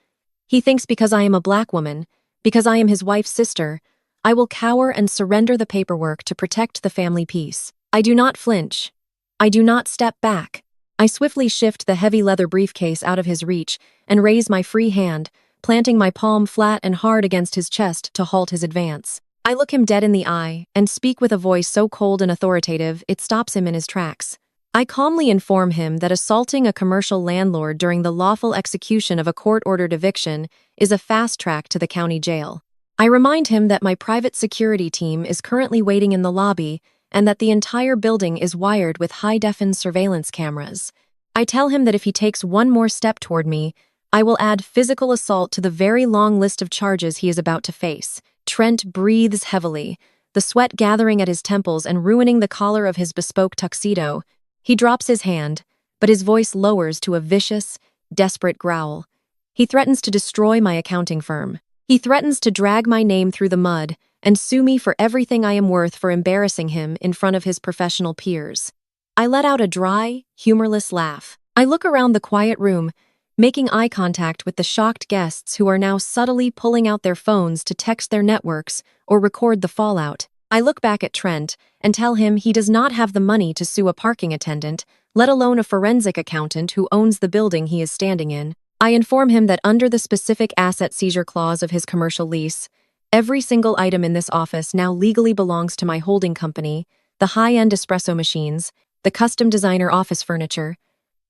He thinks because I am a black woman, because I am his wife's sister, I will cower and surrender the paperwork to protect the family peace. I do not flinch. I do not step back. I swiftly shift the heavy leather briefcase out of his reach and raise my free hand, planting my palm flat and hard against his chest to halt his advance. I look him dead in the eye and speak with a voice so cold and authoritative it stops him in his tracks. I calmly inform him that assaulting a commercial landlord during the lawful execution of a court-ordered eviction is a fast track to the county jail. I remind him that my private security team is currently waiting in the lobby and that the entire building is wired with high-definition surveillance cameras. I tell him that if he takes one more step toward me, I will add physical assault to the very long list of charges he is about to face. Trent breathes heavily, the sweat gathering at his temples and ruining the collar of his bespoke tuxedo. He drops his hand, but his voice lowers to a vicious, desperate growl. He threatens to destroy my accounting firm. He threatens to drag my name through the mud and sue me for everything I am worth for embarrassing him in front of his professional peers. I let out a dry, humorless laugh. I look around the quiet room, making eye contact with the shocked guests who are now subtly pulling out their phones to text their networks or record the fallout. I look back at Trent and tell him he does not have the money to sue a parking attendant, let alone a forensic accountant who owns the building he is standing in. I inform him that under the specific asset seizure clause of his commercial lease, every single item in this office now legally belongs to my holding company, the high-end espresso machines, the custom designer office furniture,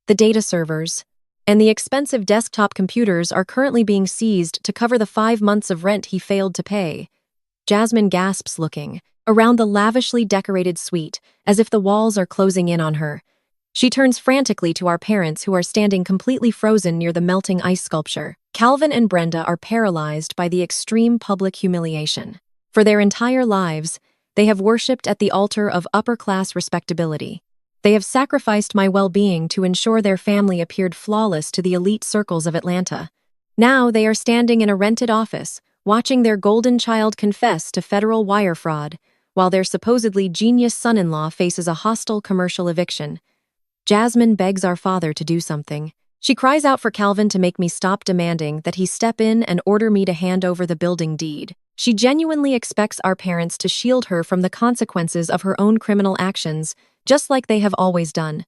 the data servers, and the expensive desktop computers are currently being seized to cover the 5 months of rent he failed to pay. Jasmine gasps looking around the lavishly decorated suite as if the walls are closing in on her. She turns frantically to our parents who are standing completely frozen near the melting ice sculpture. Calvin and Brenda are paralyzed by the extreme public humiliation. For their entire lives, they have worshipped at the altar of upper-class respectability. They have sacrificed my well-being to ensure their family appeared flawless to the elite circles of Atlanta. Now they are standing in a rented office, watching their golden child confess to federal wire fraud, while their supposedly genius son-in-law faces a hostile commercial eviction. Jasmine begs our father to do something. She cries out for Calvin to make me stop demanding that he step in and order me to hand over the building deed. She genuinely expects our parents to shield her from the consequences of her own criminal actions, just like they have always done.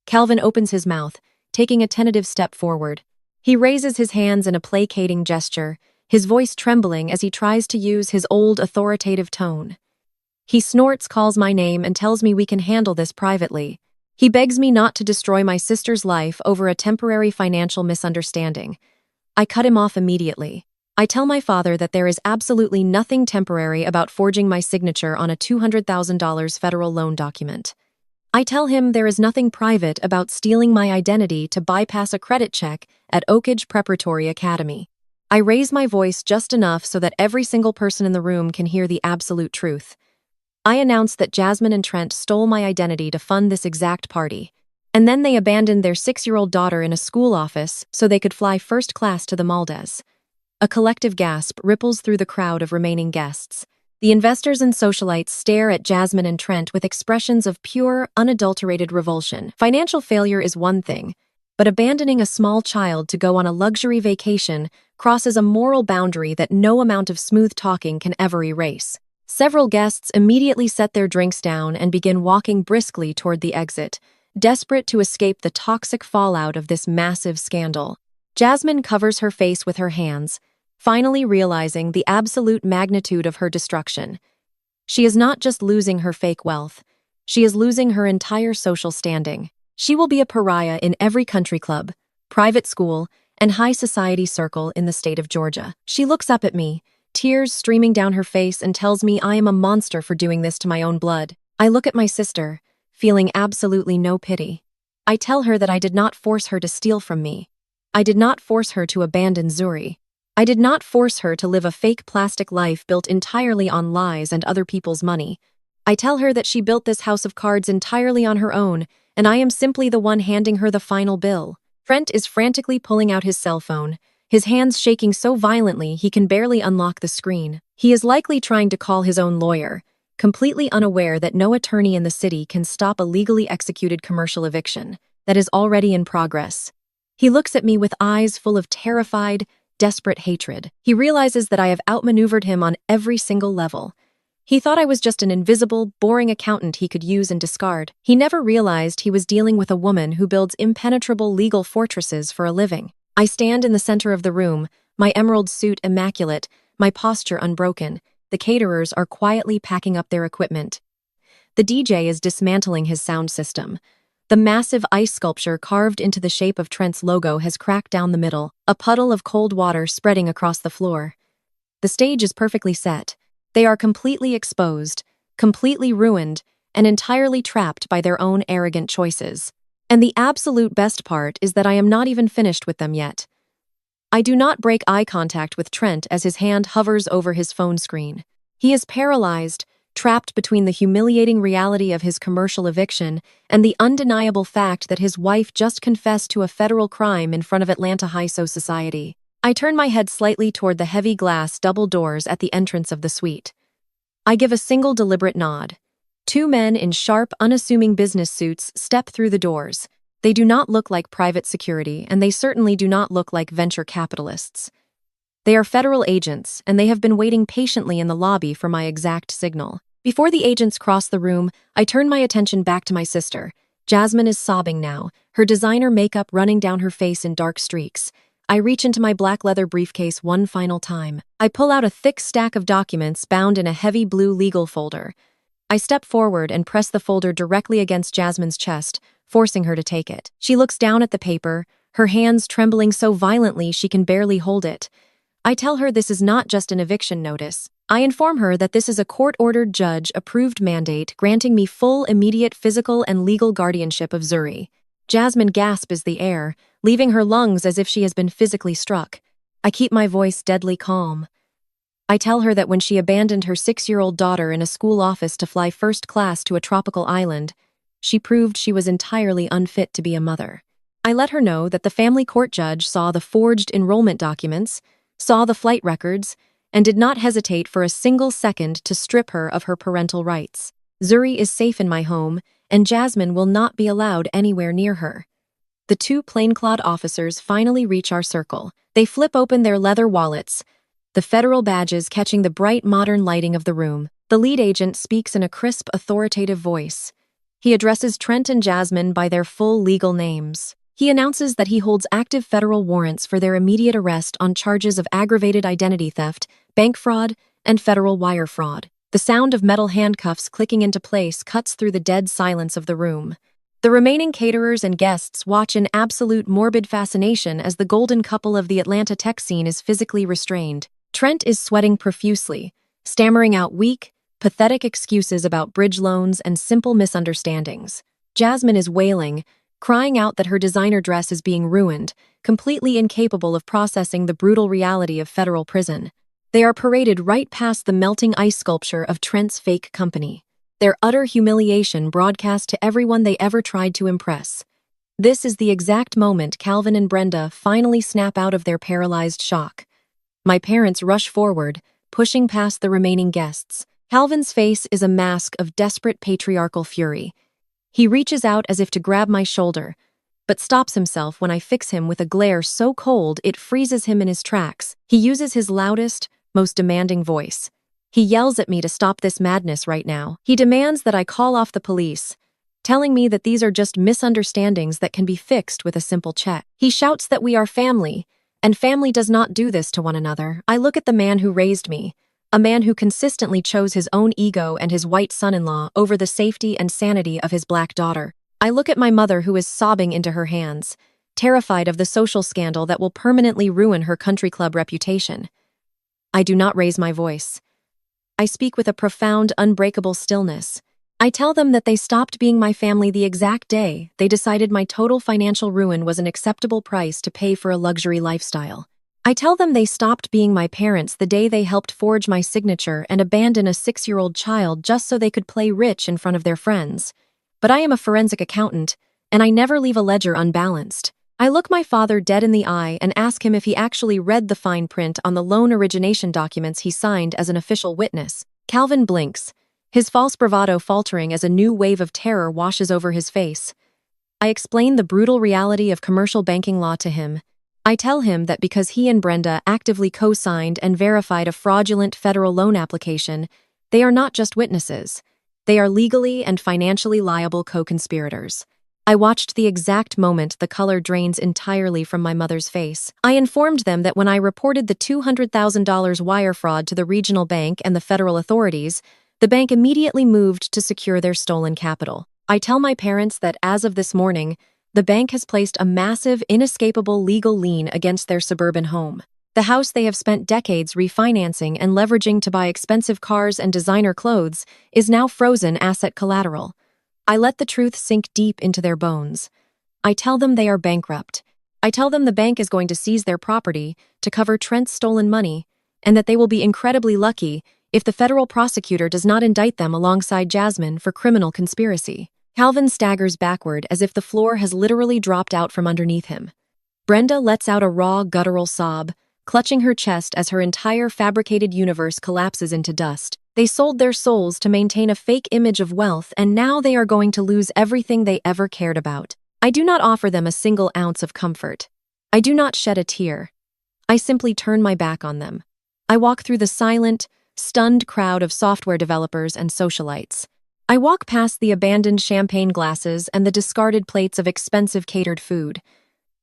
Calvin opens his mouth, taking a tentative step forward. He raises his hands in a placating gesture, his voice trembling as he tries to use his old authoritative tone. He snorts, calls my name, and tells me we can handle this privately. He begs me not to destroy my sister's life over a temporary financial misunderstanding. I cut him off immediately. I tell my father that there is absolutely nothing temporary about forging my signature on a $200,000 federal loan document. I tell him there is nothing private about stealing my identity to bypass a credit check at Oak Ridge Preparatory Academy. I raise my voice just enough so that every single person in the room can hear the absolute truth. I announce that Jasmine and Trent stole my identity to fund this exact party. And then they abandoned their 6-year-old daughter in a school office so they could fly first class to the Maldives. A collective gasp ripples through the crowd of remaining guests. The investors and socialites stare at Jasmine and Trent with expressions of pure, unadulterated revulsion. Financial failure is one thing, but abandoning a small child to go on a luxury vacation crosses a moral boundary that no amount of smooth talking can ever erase. Several guests immediately set their drinks down and begin walking briskly toward the exit, desperate to escape the toxic fallout of this massive scandal. Jasmine covers her face with her hands, finally realizing the absolute magnitude of her destruction. She is not just losing her fake wealth, she is losing her entire social standing. She will be a pariah in every country club, private school, and high society circle in the state of Georgia. She looks up at me, tears streaming down her face, and tells me I am a monster for doing this to my own blood. I look at my sister, feeling absolutely no pity. I tell her that I did not force her to steal from me. I did not force her to abandon Zuri. I did not force her to live a fake plastic life built entirely on lies and other people's money. I tell her that she built this house of cards entirely on her own, and I am simply the one handing her the final bill. Trent is frantically pulling out his cell phone, his hands shaking so violently he can barely unlock the screen. He is likely trying to call his own lawyer, completely unaware that no attorney in the city can stop a legally executed commercial eviction that is already in progress. He looks at me with eyes full of terrified, desperate hatred. He realizes that I have outmaneuvered him on every single level. He thought I was just an invisible, boring accountant he could use and discard. He never realized he was dealing with a woman who builds impenetrable legal fortresses for a living. I stand in the center of the room, my emerald suit immaculate, my posture unbroken. The caterers are quietly packing up their equipment. The DJ is dismantling his sound system. The massive ice sculpture carved into the shape of Trent's logo has cracked down the middle, a puddle of cold water spreading across the floor. The stage is perfectly set. They are completely exposed, completely ruined, and entirely trapped by their own arrogant choices. And the absolute best part is that I am not even finished with them yet. I do not break eye contact with Trent as his hand hovers over his phone screen. He is paralyzed, trapped between the humiliating reality of his commercial eviction and the undeniable fact that his wife just confessed to a federal crime in front of Atlanta high society. I turn my head slightly toward the heavy glass double doors at the entrance of the suite. I give a single deliberate nod. 2 men in sharp, unassuming business suits step through the doors. They do not look like private security, and they certainly do not look like venture capitalists. They are federal agents, and they have been waiting patiently in the lobby for my exact signal. Before the agents cross the room, I turn my attention back to my sister. Jasmine is sobbing now, her designer makeup running down her face in dark streaks. I reach into my black leather briefcase one final time. I pull out a thick stack of documents bound in a heavy blue legal folder. I step forward and press the folder directly against Jasmine's chest, forcing her to take it. She looks down at the paper, her hands trembling so violently she can barely hold it. I tell her this is not just an eviction notice. I inform her that this is a court-ordered, judge-approved mandate granting me full, immediate physical and legal guardianship of Zuri. Jasmine gasps the air, leaving her lungs as if she has been physically struck. I keep my voice deadly calm. I tell her that when she abandoned her 6-year-old daughter in a school office to fly first class to a tropical island, she proved she was entirely unfit to be a mother. I let her know that the family court judge saw the forged enrollment documents, saw the flight records, and did not hesitate for a single second to strip her of her parental rights. Zuri is safe in my home, and Jasmine will not be allowed anywhere near her. The 2 plainclothes officers finally reach our circle. They flip open their leather wallets, the federal badges catching the bright modern lighting of the room. The lead agent speaks in a crisp, authoritative voice. He addresses Trent and Jasmine by their full legal names. He announces that he holds active federal warrants for their immediate arrest on charges of aggravated identity theft, bank fraud, and federal wire fraud. The sound of metal handcuffs clicking into place cuts through the dead silence of the room. The remaining caterers and guests watch in absolute morbid fascination as the golden couple of the Atlanta tech scene is physically restrained. Trent is sweating profusely, stammering out weak, pathetic excuses about bridge loans and simple misunderstandings. Jasmine is wailing, crying out that her designer dress is being ruined, completely incapable of processing the brutal reality of federal prison. They are paraded right past the melting ice sculpture of Trent's fake company, their utter humiliation broadcast to everyone they ever tried to impress. This is the exact moment Calvin and Brenda finally snap out of their paralyzed shock. My parents rush forward, pushing past the remaining guests. Calvin's face is a mask of desperate patriarchal fury. He reaches out as if to grab my shoulder, but stops himself when I fix him with a glare so cold it freezes him in his tracks. He uses his loudest, most demanding voice. He yells at me to stop this madness right now. He demands that I call off the police, telling me that these are just misunderstandings that can be fixed with a simple check. He shouts that we are family, and family does not do this to one another. I look at the man who raised me, a man who consistently chose his own ego and his white son-in-law over the safety and sanity of his black daughter. I look at my mother who is sobbing into her hands, terrified of the social scandal that will permanently ruin her country club reputation. I do not raise my voice. I speak with a profound, unbreakable stillness. I tell them that they stopped being my family the exact day they decided my total financial ruin was an acceptable price to pay for a luxury lifestyle. I tell them they stopped being my parents the day they helped forge my signature and abandon a 6-year-old child just so they could play rich in front of their friends. But I am a forensic accountant, and I never leave a ledger unbalanced. I look my father dead in the eye and ask him if he actually read the fine print on the loan origination documents he signed as an official witness. Calvin blinks, his false bravado faltering as a new wave of terror washes over his face. I explain the brutal reality of commercial banking law to him. I tell him that because he and Brenda actively co-signed and verified a fraudulent federal loan application, they are not just witnesses. They are legally and financially liable co-conspirators. I watched the exact moment the color drains entirely from my mother's face. I informed them that when I reported the $200,000 wire fraud to the regional bank and the federal authorities, the bank immediately moved to secure their stolen capital. I tell my parents that as of this morning, the bank has placed a massive, inescapable legal lien against their suburban home. The house they have spent decades refinancing and leveraging to buy expensive cars and designer clothes is now frozen asset collateral. I let the truth sink deep into their bones. I tell them they are bankrupt. I tell them the bank is going to seize their property to cover Trent's stolen money, and that they will be incredibly lucky if the federal prosecutor does not indict them alongside Jasmine for criminal conspiracy. Calvin staggers backward as if the floor has literally dropped out from underneath him. Brenda lets out a raw, guttural sob, clutching her chest as her entire fabricated universe collapses into dust. They sold their souls to maintain a fake image of wealth, and now they are going to lose everything they ever cared about. I do not offer them a single ounce of comfort. I do not shed a tear. I simply turn my back on them. I walk through the silent, stunned crowd of software developers and socialites. I walk past the abandoned champagne glasses and the discarded plates of expensive catered food.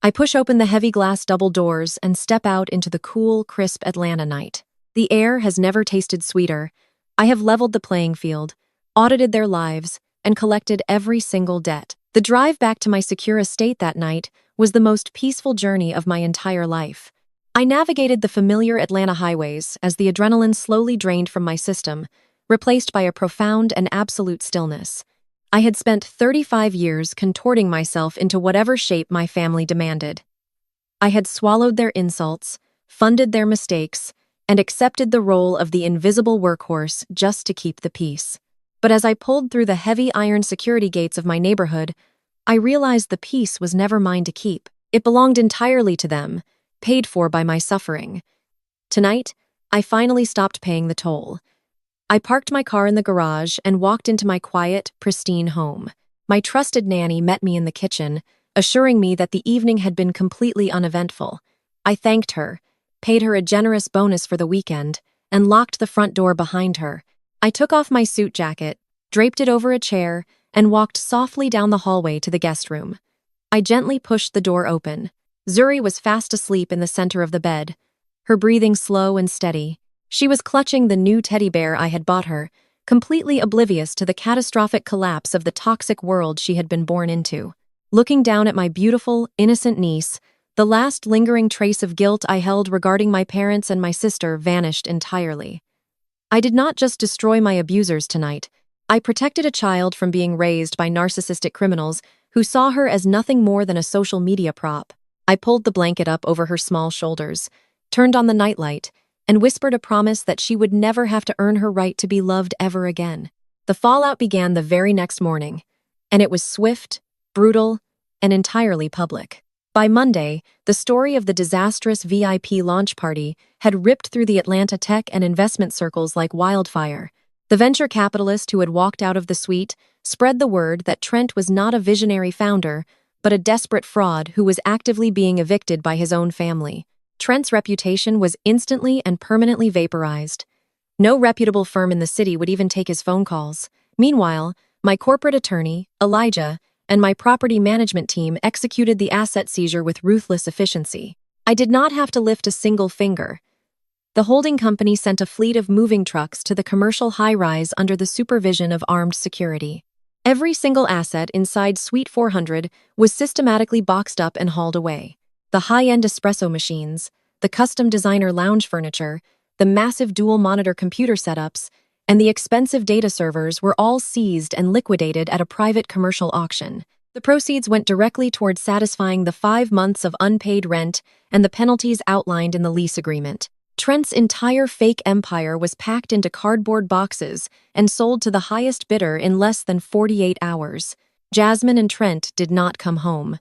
I push open the heavy glass double doors and step out into the cool, crisp Atlanta night. The air has never tasted sweeter. I have leveled the playing field, audited their lives, and collected every single debt. The drive back to my secure estate that night was the most peaceful journey of my entire life. I navigated the familiar Atlanta highways as the adrenaline slowly drained from my system, replaced by a profound and absolute stillness. I had spent 35 years contorting myself into whatever shape my family demanded. I had swallowed their insults, funded their mistakes, and accepted the role of the invisible workhorse just to keep the peace. But as I pulled through the heavy iron security gates of my neighborhood, I realized the peace was never mine to keep. It belonged entirely to them, paid for by my suffering. Tonight, I finally stopped paying the toll. I parked my car in the garage and walked into my quiet, pristine home. My trusted nanny met me in the kitchen, assuring me that the evening had been completely uneventful. I thanked her, paid her a generous bonus for the weekend, and locked the front door behind her. I took off my suit jacket, draped it over a chair, and walked softly down the hallway to the guest room. I gently pushed the door open. Zuri was fast asleep in the center of the bed, her breathing slow and steady. She was clutching the new teddy bear I had bought her, completely oblivious to the catastrophic collapse of the toxic world she had been born into. Looking down at my beautiful, innocent niece, the last lingering trace of guilt I held regarding my parents and my sister vanished entirely. I did not just destroy my abusers tonight. I protected a child from being raised by narcissistic criminals who saw her as nothing more than a social media prop. I pulled the blanket up over her small shoulders, turned on the nightlight, and whispered a promise that she would never have to earn her right to be loved ever again. The fallout began the very next morning, and it was swift, brutal, and entirely public. By Monday, the story of the disastrous VIP launch party had ripped through the Atlanta tech and investment circles like wildfire. The venture capitalist who had walked out of the suite spread the word that Trent was not a visionary founder, but a desperate fraud who was actively being evicted by his own family. Trent's reputation was instantly and permanently vaporized. No reputable firm in the city would even take his phone calls. Meanwhile, my corporate attorney, Elijah, and my property management team executed the asset seizure with ruthless efficiency. I did not have to lift a single finger. The holding company sent a fleet of moving trucks to the commercial high-rise under the supervision of armed security. Every single asset inside Suite 400 was systematically boxed up and hauled away. The high-end espresso machines, the custom designer lounge furniture, the massive dual-monitor computer setups, and the expensive data servers were all seized and liquidated at a private commercial auction. The proceeds went directly toward satisfying the 5 months of unpaid rent and the penalties outlined in the lease agreement. Trent's entire fake empire was packed into cardboard boxes and sold to the highest bidder in less than 48 hours. Jasmine and Trent did not come home.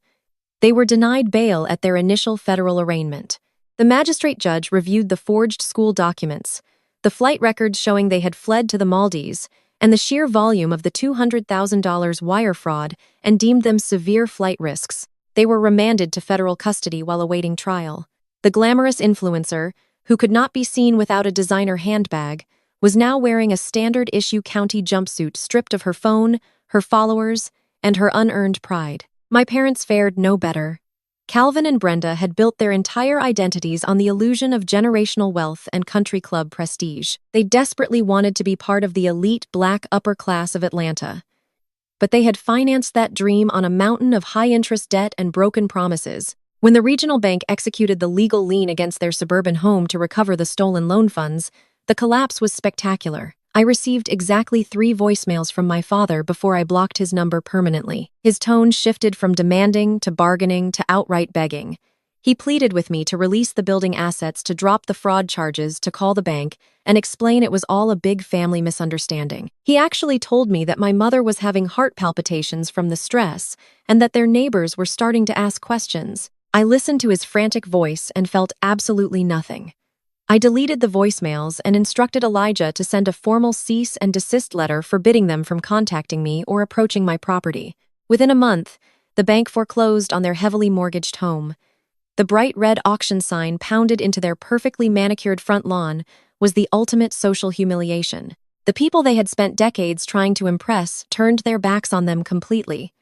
They were denied bail at their initial federal arraignment. The magistrate judge reviewed the forged school documents, the flight records showing they had fled to the Maldives, and the sheer volume of the $200,000 wire fraud, and deemed them severe flight risks. They were remanded to federal custody while awaiting trial. The glamorous influencer, who could not be seen without a designer handbag, was now wearing a standard-issue county jumpsuit stripped of her phone, her followers, and her unearned pride. My parents fared no better. Calvin and Brenda had built their entire identities on the illusion of generational wealth and country club prestige. They desperately wanted to be part of the elite black upper class of Atlanta. But they had financed that dream on a mountain of high-interest debt and broken promises. When the regional bank executed the legal lien against their suburban home to recover the stolen loan funds, the collapse was spectacular. I received exactly 3 voicemails from my father before I blocked his number permanently. His tone shifted from demanding to bargaining to outright begging. He pleaded with me to release the building assets, to drop the fraud charges, to call the bank, and explain it was all a big family misunderstanding. He actually told me that my mother was having heart palpitations from the stress and that their neighbors were starting to ask questions. I listened to his frantic voice and felt absolutely nothing. I deleted the voicemails and instructed Elijah to send a formal cease and desist letter forbidding them from contacting me or approaching my property. Within a month, the bank foreclosed on their heavily mortgaged home. The bright red auction sign pounded into their perfectly manicured front lawn was the ultimate social humiliation. The people they had spent decades trying to impress turned their backs on them completely.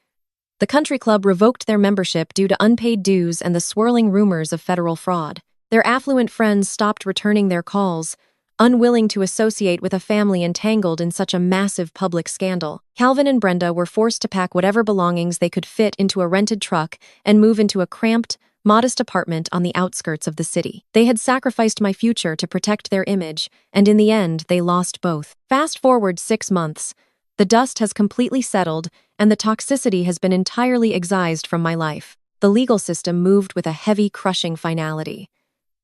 The country club revoked their membership due to unpaid dues and the swirling rumors of federal fraud. Their affluent friends stopped returning their calls, unwilling to associate with a family entangled in such a massive public scandal. Calvin and Brenda were forced to pack whatever belongings they could fit into a rented truck and move into a cramped, modest apartment on the outskirts of the city. They had sacrificed my future to protect their image, and in the end, they lost both. Fast forward 6 months. The dust has completely settled, and the toxicity has been entirely excised from my life. The legal system moved with a heavy, crushing finality.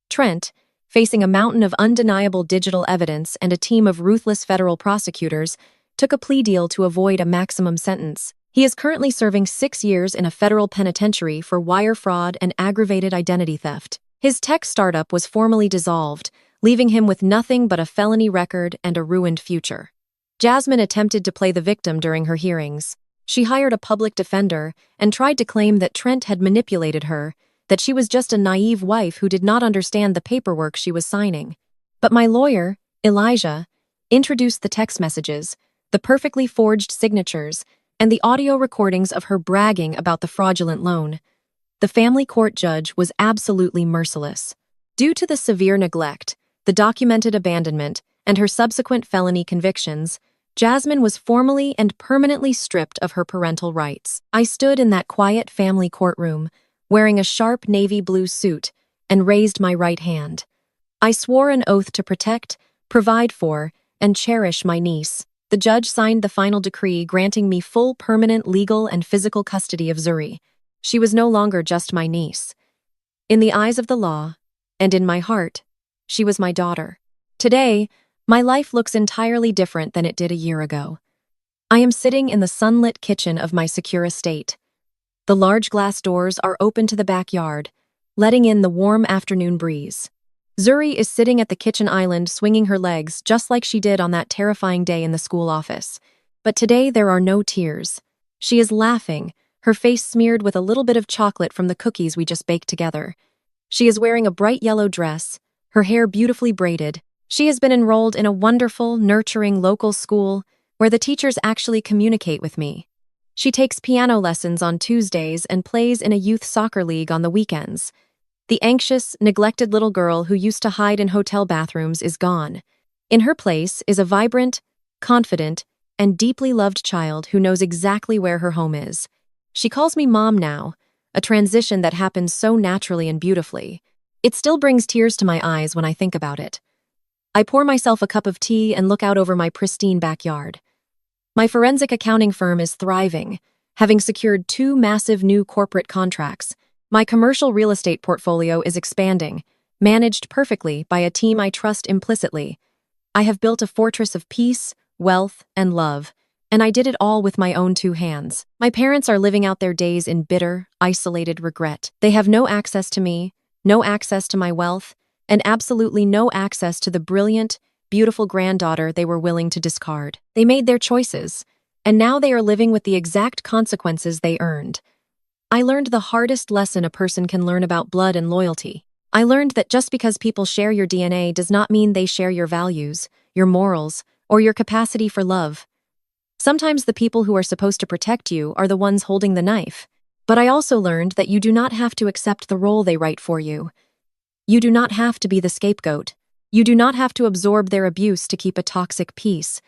Trent, facing a mountain of undeniable digital evidence and a team of ruthless federal prosecutors, took a plea deal to avoid a maximum sentence. He is currently serving 6 years in a federal penitentiary for wire fraud and aggravated identity theft. His tech startup was formally dissolved, leaving him with nothing but a felony record and a ruined future. Jasmine attempted to play the victim during her hearings. She hired a public defender and tried to claim that Trent had manipulated her, that she was just a naive wife who did not understand the paperwork she was signing. But my lawyer, Elijah, introduced the text messages, the perfectly forged signatures, and the audio recordings of her bragging about the fraudulent loan. The family court judge was absolutely merciless. Due to the severe neglect, the documented abandonment, and her subsequent felony convictions, Jasmine was formally and permanently stripped of her parental rights. I stood in that quiet family courtroom, wearing a sharp navy blue suit, and raised my right hand. I swore an oath to protect, provide for, and cherish my niece. The judge signed the final decree granting me full permanent legal and physical custody of Zuri. She was no longer just my niece. In the eyes of the law, and in my heart, she was my daughter. Today, my life looks entirely different than it did a year ago. I am sitting in the sunlit kitchen of my secure estate. The large glass doors are open to the backyard, letting in the warm afternoon breeze. Zuri is sitting at the kitchen island swinging her legs just like she did on that terrifying day in the school office. But today there are no tears. She is laughing, her face smeared with a little bit of chocolate from the cookies we just baked together. She is wearing a bright yellow dress, her hair beautifully braided. She has been enrolled in a wonderful, nurturing local school where the teachers actually communicate with me. She takes piano lessons on Tuesdays and plays in a youth soccer league on the weekends. The anxious, neglected little girl who used to hide in hotel bathrooms is gone. In her place is a vibrant, confident, and deeply loved child who knows exactly where her home is. She calls me Mom now, a transition that happens so naturally and beautifully. It still brings tears to my eyes when I think about it. I pour myself a cup of tea and look out over my pristine backyard. My forensic accounting firm is thriving, having secured 2 massive new corporate contracts. My commercial real estate portfolio is expanding, managed perfectly by a team I trust implicitly. I have built a fortress of peace, wealth, and love, and I did it all with my own 2 hands. My parents are living out their days in bitter, isolated regret. They have no access to me, no access to my wealth, and absolutely no access to the brilliant, beautiful granddaughter they were willing to discard. They made their choices, and now they are living with the exact consequences they earned. I learned the hardest lesson a person can learn about blood and loyalty. I learned that just because people share your DNA does not mean they share your values, your morals, or your capacity for love. Sometimes the people who are supposed to protect you are the ones holding the knife. But I also learned that you do not have to accept the role they write for you. You do not have to be the scapegoat. You do not have to absorb their abuse to keep a toxic peace.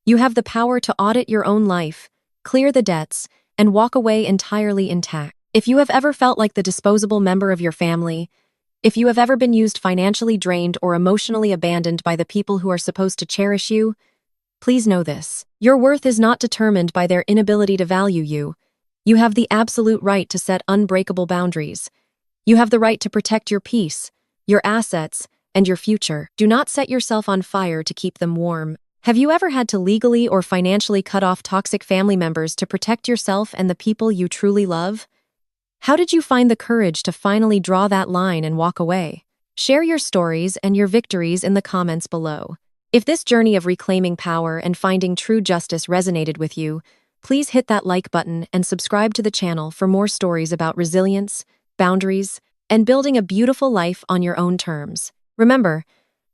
You have the power to audit your own life, clear the debts, and walk away entirely intact. If you have ever felt like the disposable member of your family, if you have ever been used financially drained or emotionally abandoned by the people who are supposed to cherish you, please know this. Your worth is not determined by their inability to value you. You have the absolute right to set unbreakable boundaries. You have the right to protect your peace, your assets, and your future. Do not set yourself on fire to keep them warm. Have you ever had to legally or financially cut off toxic family members to protect yourself and the people you truly love? How did you find the courage to finally draw that line and walk away? Share your stories and your victories in the comments below. If this journey of reclaiming power and finding true justice resonated with you, please hit that like button and subscribe to the channel for more stories about resilience, boundaries, and building a beautiful life on your own terms. Remember,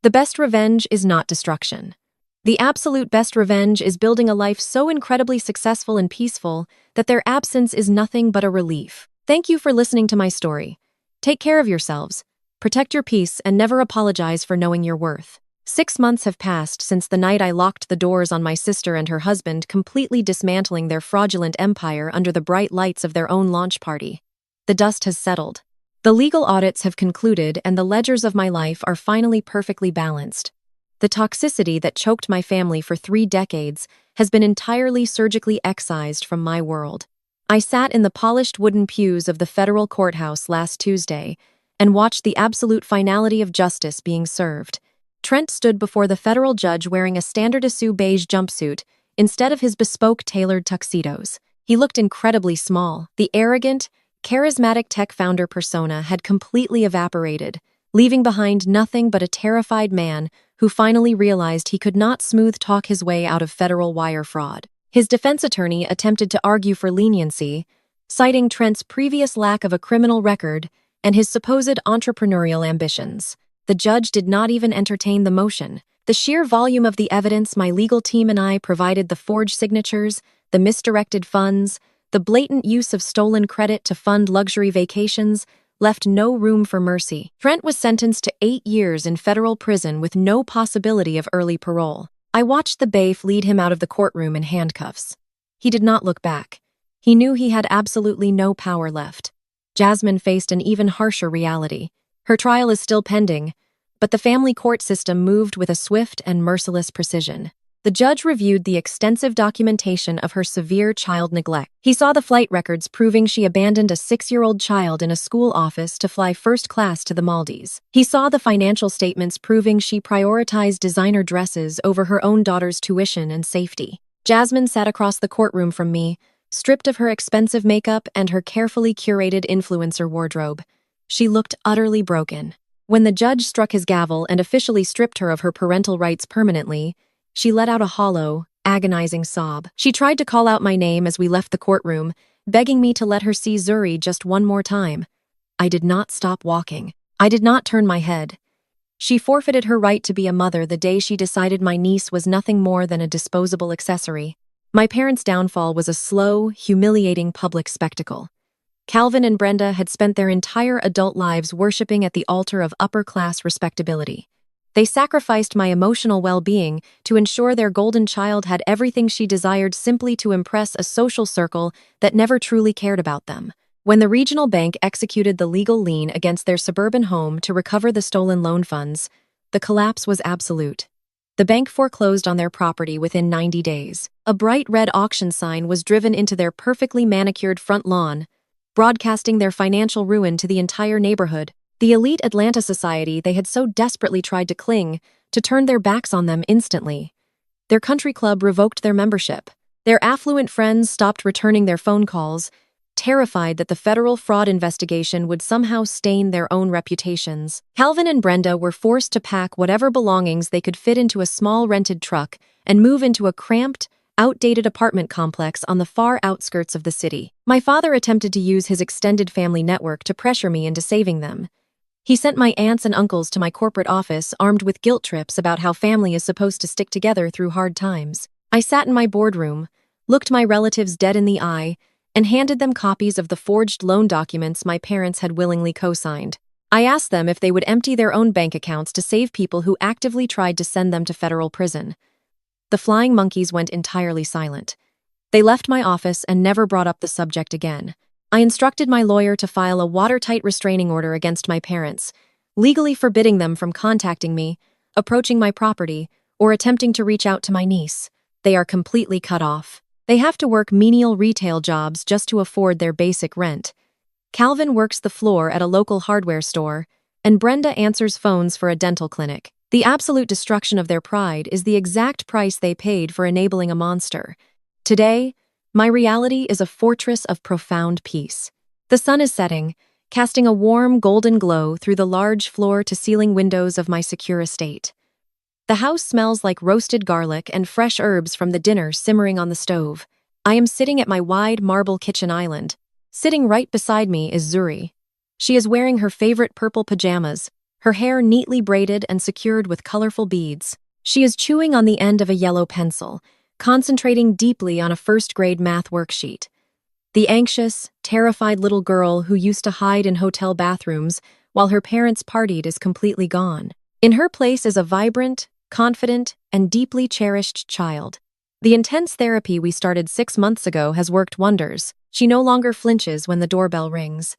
the best revenge is not destruction. The absolute best revenge is building a life so incredibly successful and peaceful that their absence is nothing but a relief. Thank you for listening to my story. Take care of yourselves, protect your peace, and never apologize for knowing your worth. 6 months have passed since the night I locked the doors on my sister and her husband, completely dismantling their fraudulent empire under the bright lights of their own launch party. The dust has settled. The legal audits have concluded, and the ledgers of my life are finally perfectly balanced. The toxicity that choked my family for 3 decades has been entirely surgically excised from my world. I sat in the polished wooden pews of the federal courthouse last Tuesday and watched the absolute finality of justice being served. Trent stood before the federal judge wearing a standard issue beige jumpsuit instead of his bespoke tailored tuxedos. He looked incredibly small. The arrogant, charismatic tech founder persona had completely evaporated, leaving behind nothing but a terrified man who finally realized he could not smooth talk his way out of federal wire fraud. His defense attorney attempted to argue for leniency, citing Trent's previous lack of a criminal record and his supposed entrepreneurial ambitions. The judge did not even entertain the motion. The sheer volume of the evidence my legal team and I provided, the forged signatures, the misdirected funds, the blatant use of stolen credit to fund luxury vacations, left no room for mercy. Trent was sentenced to 8 years in federal prison with no possibility of early parole. I watched the bailiff lead him out of the courtroom in handcuffs. He did not look back. He knew he had absolutely no power left. Jasmine faced an even harsher reality. Her trial is still pending, but the family court system moved with a swift and merciless precision. The judge reviewed the extensive documentation of her severe child neglect. He saw the flight records proving she abandoned a 6-year-old child in a school office to fly first class to the Maldives. He saw the financial statements proving she prioritized designer dresses over her own daughter's tuition and safety. Jasmine sat across the courtroom from me, stripped of her expensive makeup and her carefully curated influencer wardrobe. She looked utterly broken. When the judge struck his gavel and officially stripped her of her parental rights permanently, she let out a hollow, agonizing sob. She tried to call out my name as we left the courtroom, begging me to let her see Zuri just one more time. I did not stop walking. I did not turn my head. She forfeited her right to be a mother the day she decided my niece was nothing more than a disposable accessory. My parents' downfall was a slow, humiliating public spectacle. Calvin and Brenda had spent their entire adult lives worshiping at the altar of upper-class respectability. They sacrificed my emotional well-being to ensure their golden child had everything she desired simply to impress a social circle that never truly cared about them. When the regional bank executed the legal lien against their suburban home to recover the stolen loan funds, the collapse was absolute. The bank foreclosed on their property within 90 days. A bright red auction sign was driven into their perfectly manicured front lawn, broadcasting their financial ruin to the entire neighborhood. The elite Atlanta society they had so desperately tried to cling to turned their backs on them instantly. Their country club revoked their membership. Their affluent friends stopped returning their phone calls, terrified that the federal fraud investigation would somehow stain their own reputations. Calvin and Brenda were forced to pack whatever belongings they could fit into a small rented truck and move into a cramped, outdated apartment complex on the far outskirts of the city. My father attempted to use his extended family network to pressure me into saving them. He sent my aunts and uncles to my corporate office armed with guilt trips about how family is supposed to stick together through hard times. I sat in my boardroom, looked my relatives dead in the eye, and handed them copies of the forged loan documents my parents had willingly co-signed. I asked them if they would empty their own bank accounts to save people who actively tried to send them to federal prison. The flying monkeys went entirely silent. They left my office and never brought up the subject again. I instructed my lawyer to file a watertight restraining order against my parents, legally forbidding them from contacting me, approaching my property, or attempting to reach out to my niece. They are completely cut off. They have to work menial retail jobs just to afford their basic rent. Calvin works the floor at a local hardware store, and Brenda answers phones for a dental clinic. The absolute destruction of their pride is the exact price they paid for enabling a monster. Today, my reality is a fortress of profound peace. The sun is setting, casting a warm golden glow through the large floor-to-ceiling windows of my secure estate. The house smells like roasted garlic and fresh herbs from the dinner simmering on the stove. I am sitting at my wide marble kitchen island. Sitting right beside me is Zuri. She is wearing her favorite purple pajamas, her hair neatly braided and secured with colorful beads. She is chewing on the end of a yellow pencil, concentrating deeply on a first-grade math worksheet. The anxious, terrified little girl who used to hide in hotel bathrooms while her parents partied is completely gone. In her place is a vibrant, confident, and deeply cherished child. The intense therapy we started 6 months ago has worked wonders. She no longer flinches when the doorbell rings.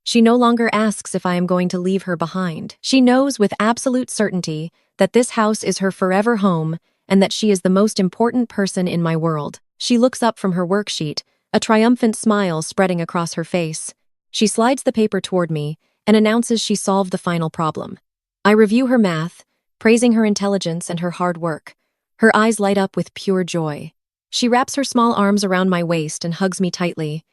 She no longer asks if I am going to leave her behind. She knows with absolute certainty that this house is her forever home and that she is the most important person in my world. She looks up from her worksheet, a triumphant smile spreading across her face. She slides the paper toward me and announces she solved the final problem. I review her math, praising her intelligence and her hard work. Her eyes light up with pure joy. She wraps her small arms around my waist and hugs me tightly.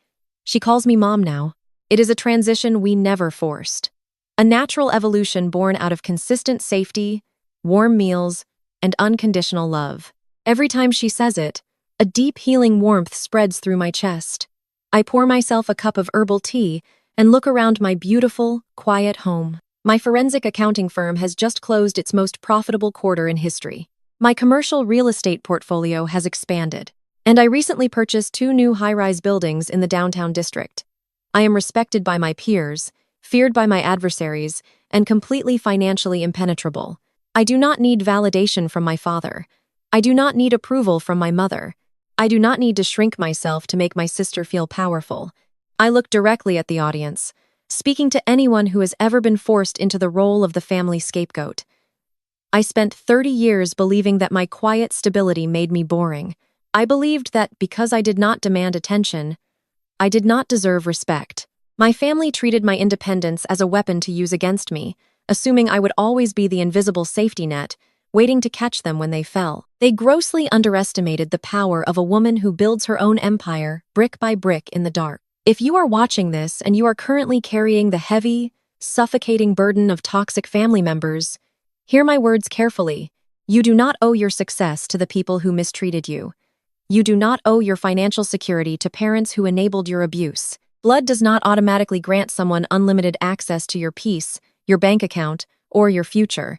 She calls me mom now. It is a transition we never forced. A natural evolution born out of consistent safety, warm meals, and unconditional love. Every time she says it, a deep healing warmth spreads through my chest. I pour myself a cup of herbal tea and look around my beautiful, quiet home. My forensic accounting firm has just closed its most profitable quarter in history. My commercial real estate portfolio has expanded, and I recently purchased 2 new high-rise buildings in the downtown district. I am respected by my peers, feared by my adversaries, and completely financially impenetrable. I do not need validation from my father. I do not need approval from my mother. I do not need to shrink myself to make my sister feel powerful. I look directly at the audience, speaking to anyone who has ever been forced into the role of the family scapegoat. I spent 30 years believing that my quiet stability made me boring. I believed that because I did not demand attention, I did not deserve respect. My family treated my independence as a weapon to use against me, assuming I would always be the invisible safety net, waiting to catch them when they fell. They grossly underestimated the power of a woman who builds her own empire, brick by brick in the dark. If you are watching this and you are currently carrying the heavy, suffocating burden of toxic family members, hear my words carefully. You do not owe your success to the people who mistreated you. You do not owe your financial security to parents who enabled your abuse. Blood does not automatically grant someone unlimited access to your peace, your bank account, or your future.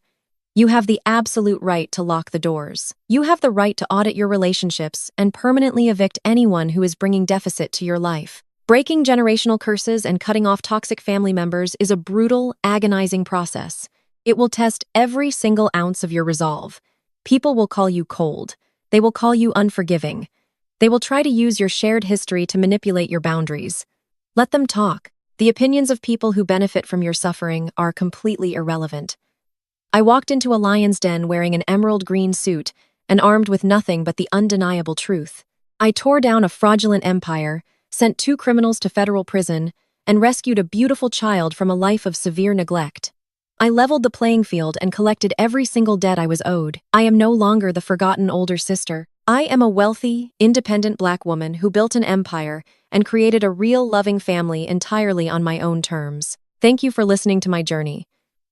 You have the absolute right to lock the doors. You have the right to audit your relationships and permanently evict anyone who is bringing deficit to your life. Breaking generational curses and cutting off toxic family members is a brutal, agonizing process. It will test every single ounce of your resolve. People will call you cold. They will call you unforgiving. They will try to use your shared history to manipulate your boundaries. Let them talk. The opinions of people who benefit from your suffering are completely irrelevant. I walked into a lion's den wearing an emerald green suit and armed with nothing but the undeniable truth. I tore down a fraudulent empire, sent 2 criminals to federal prison, and rescued a beautiful child from a life of severe neglect. I leveled the playing field and collected every single debt I was owed. I am no longer the forgotten older sister. I am a wealthy, independent Black woman who built an empire and created a real loving family entirely on my own terms. Thank you for listening to my journey.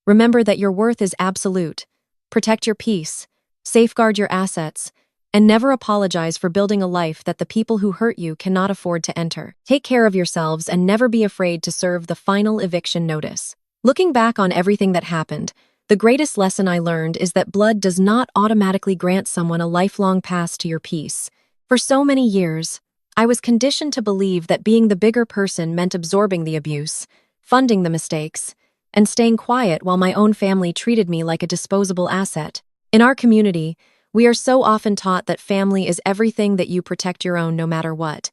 Remember that your worth is absolute. Protect your peace, safeguard your assets, and never apologize for building a life that the people who hurt you cannot afford to enter. Take care of yourselves and never be afraid to serve the final eviction notice. Looking back on everything that happened, the greatest lesson I learned is that blood does not automatically grant someone a lifelong pass to your peace. For so many years, I was conditioned to believe that being the bigger person meant absorbing the abuse, funding the mistakes, and staying quiet while my own family treated me like a disposable asset. In our community, we are so often taught that family is everything, that you protect your own no matter what,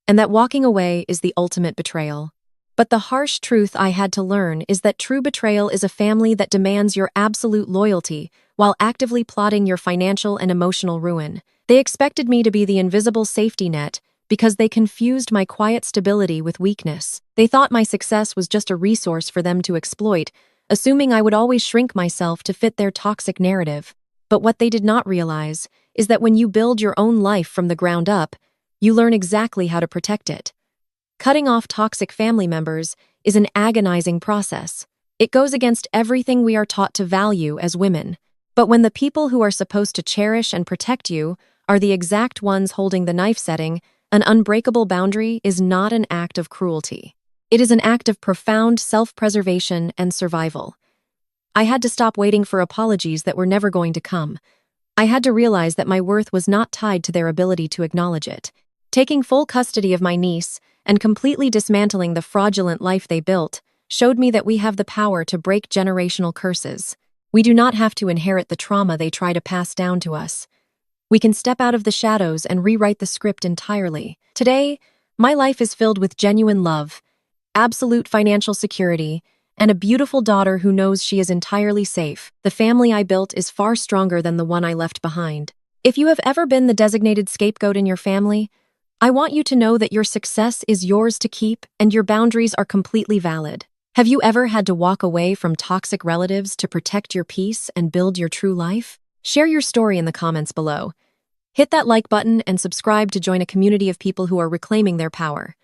and that walking away is the ultimate betrayal. But the harsh truth I had to learn is that true betrayal is a family that demands your absolute loyalty while actively plotting your financial and emotional ruin. They expected me to be the invisible safety net because they confused my quiet stability with weakness. They thought my success was just a resource for them to exploit, assuming I would always shrink myself to fit their toxic narrative. But what they did not realize is that when you build your own life from the ground up, you learn exactly how to protect it. Cutting off toxic family members is an agonizing process. It goes against everything we are taught to value as women. But when the people who are supposed to cherish and protect you are the exact ones holding the knife setting, an unbreakable boundary is not an act of cruelty. It is an act of profound self-preservation and survival. I had to stop waiting for apologies that were never going to come. I had to realize that my worth was not tied to their ability to acknowledge it. Taking full custody of my niece and completely dismantling the fraudulent life they built showed me that we have the power to break generational curses. We do not have to inherit the trauma they try to pass down to us. We can step out of the shadows and rewrite the script entirely. Today, my life is filled with genuine love, absolute financial security, and a beautiful daughter who knows she is entirely safe. The family I built is far stronger than the one I left behind. If you have ever been the designated scapegoat in your family, I want you to know that your success is yours to keep and your boundaries are completely valid. Have you ever had to walk away from toxic relatives to protect your peace and build your true life? Share your story in the comments below. Hit that like button and subscribe to join a community of people who are reclaiming their power.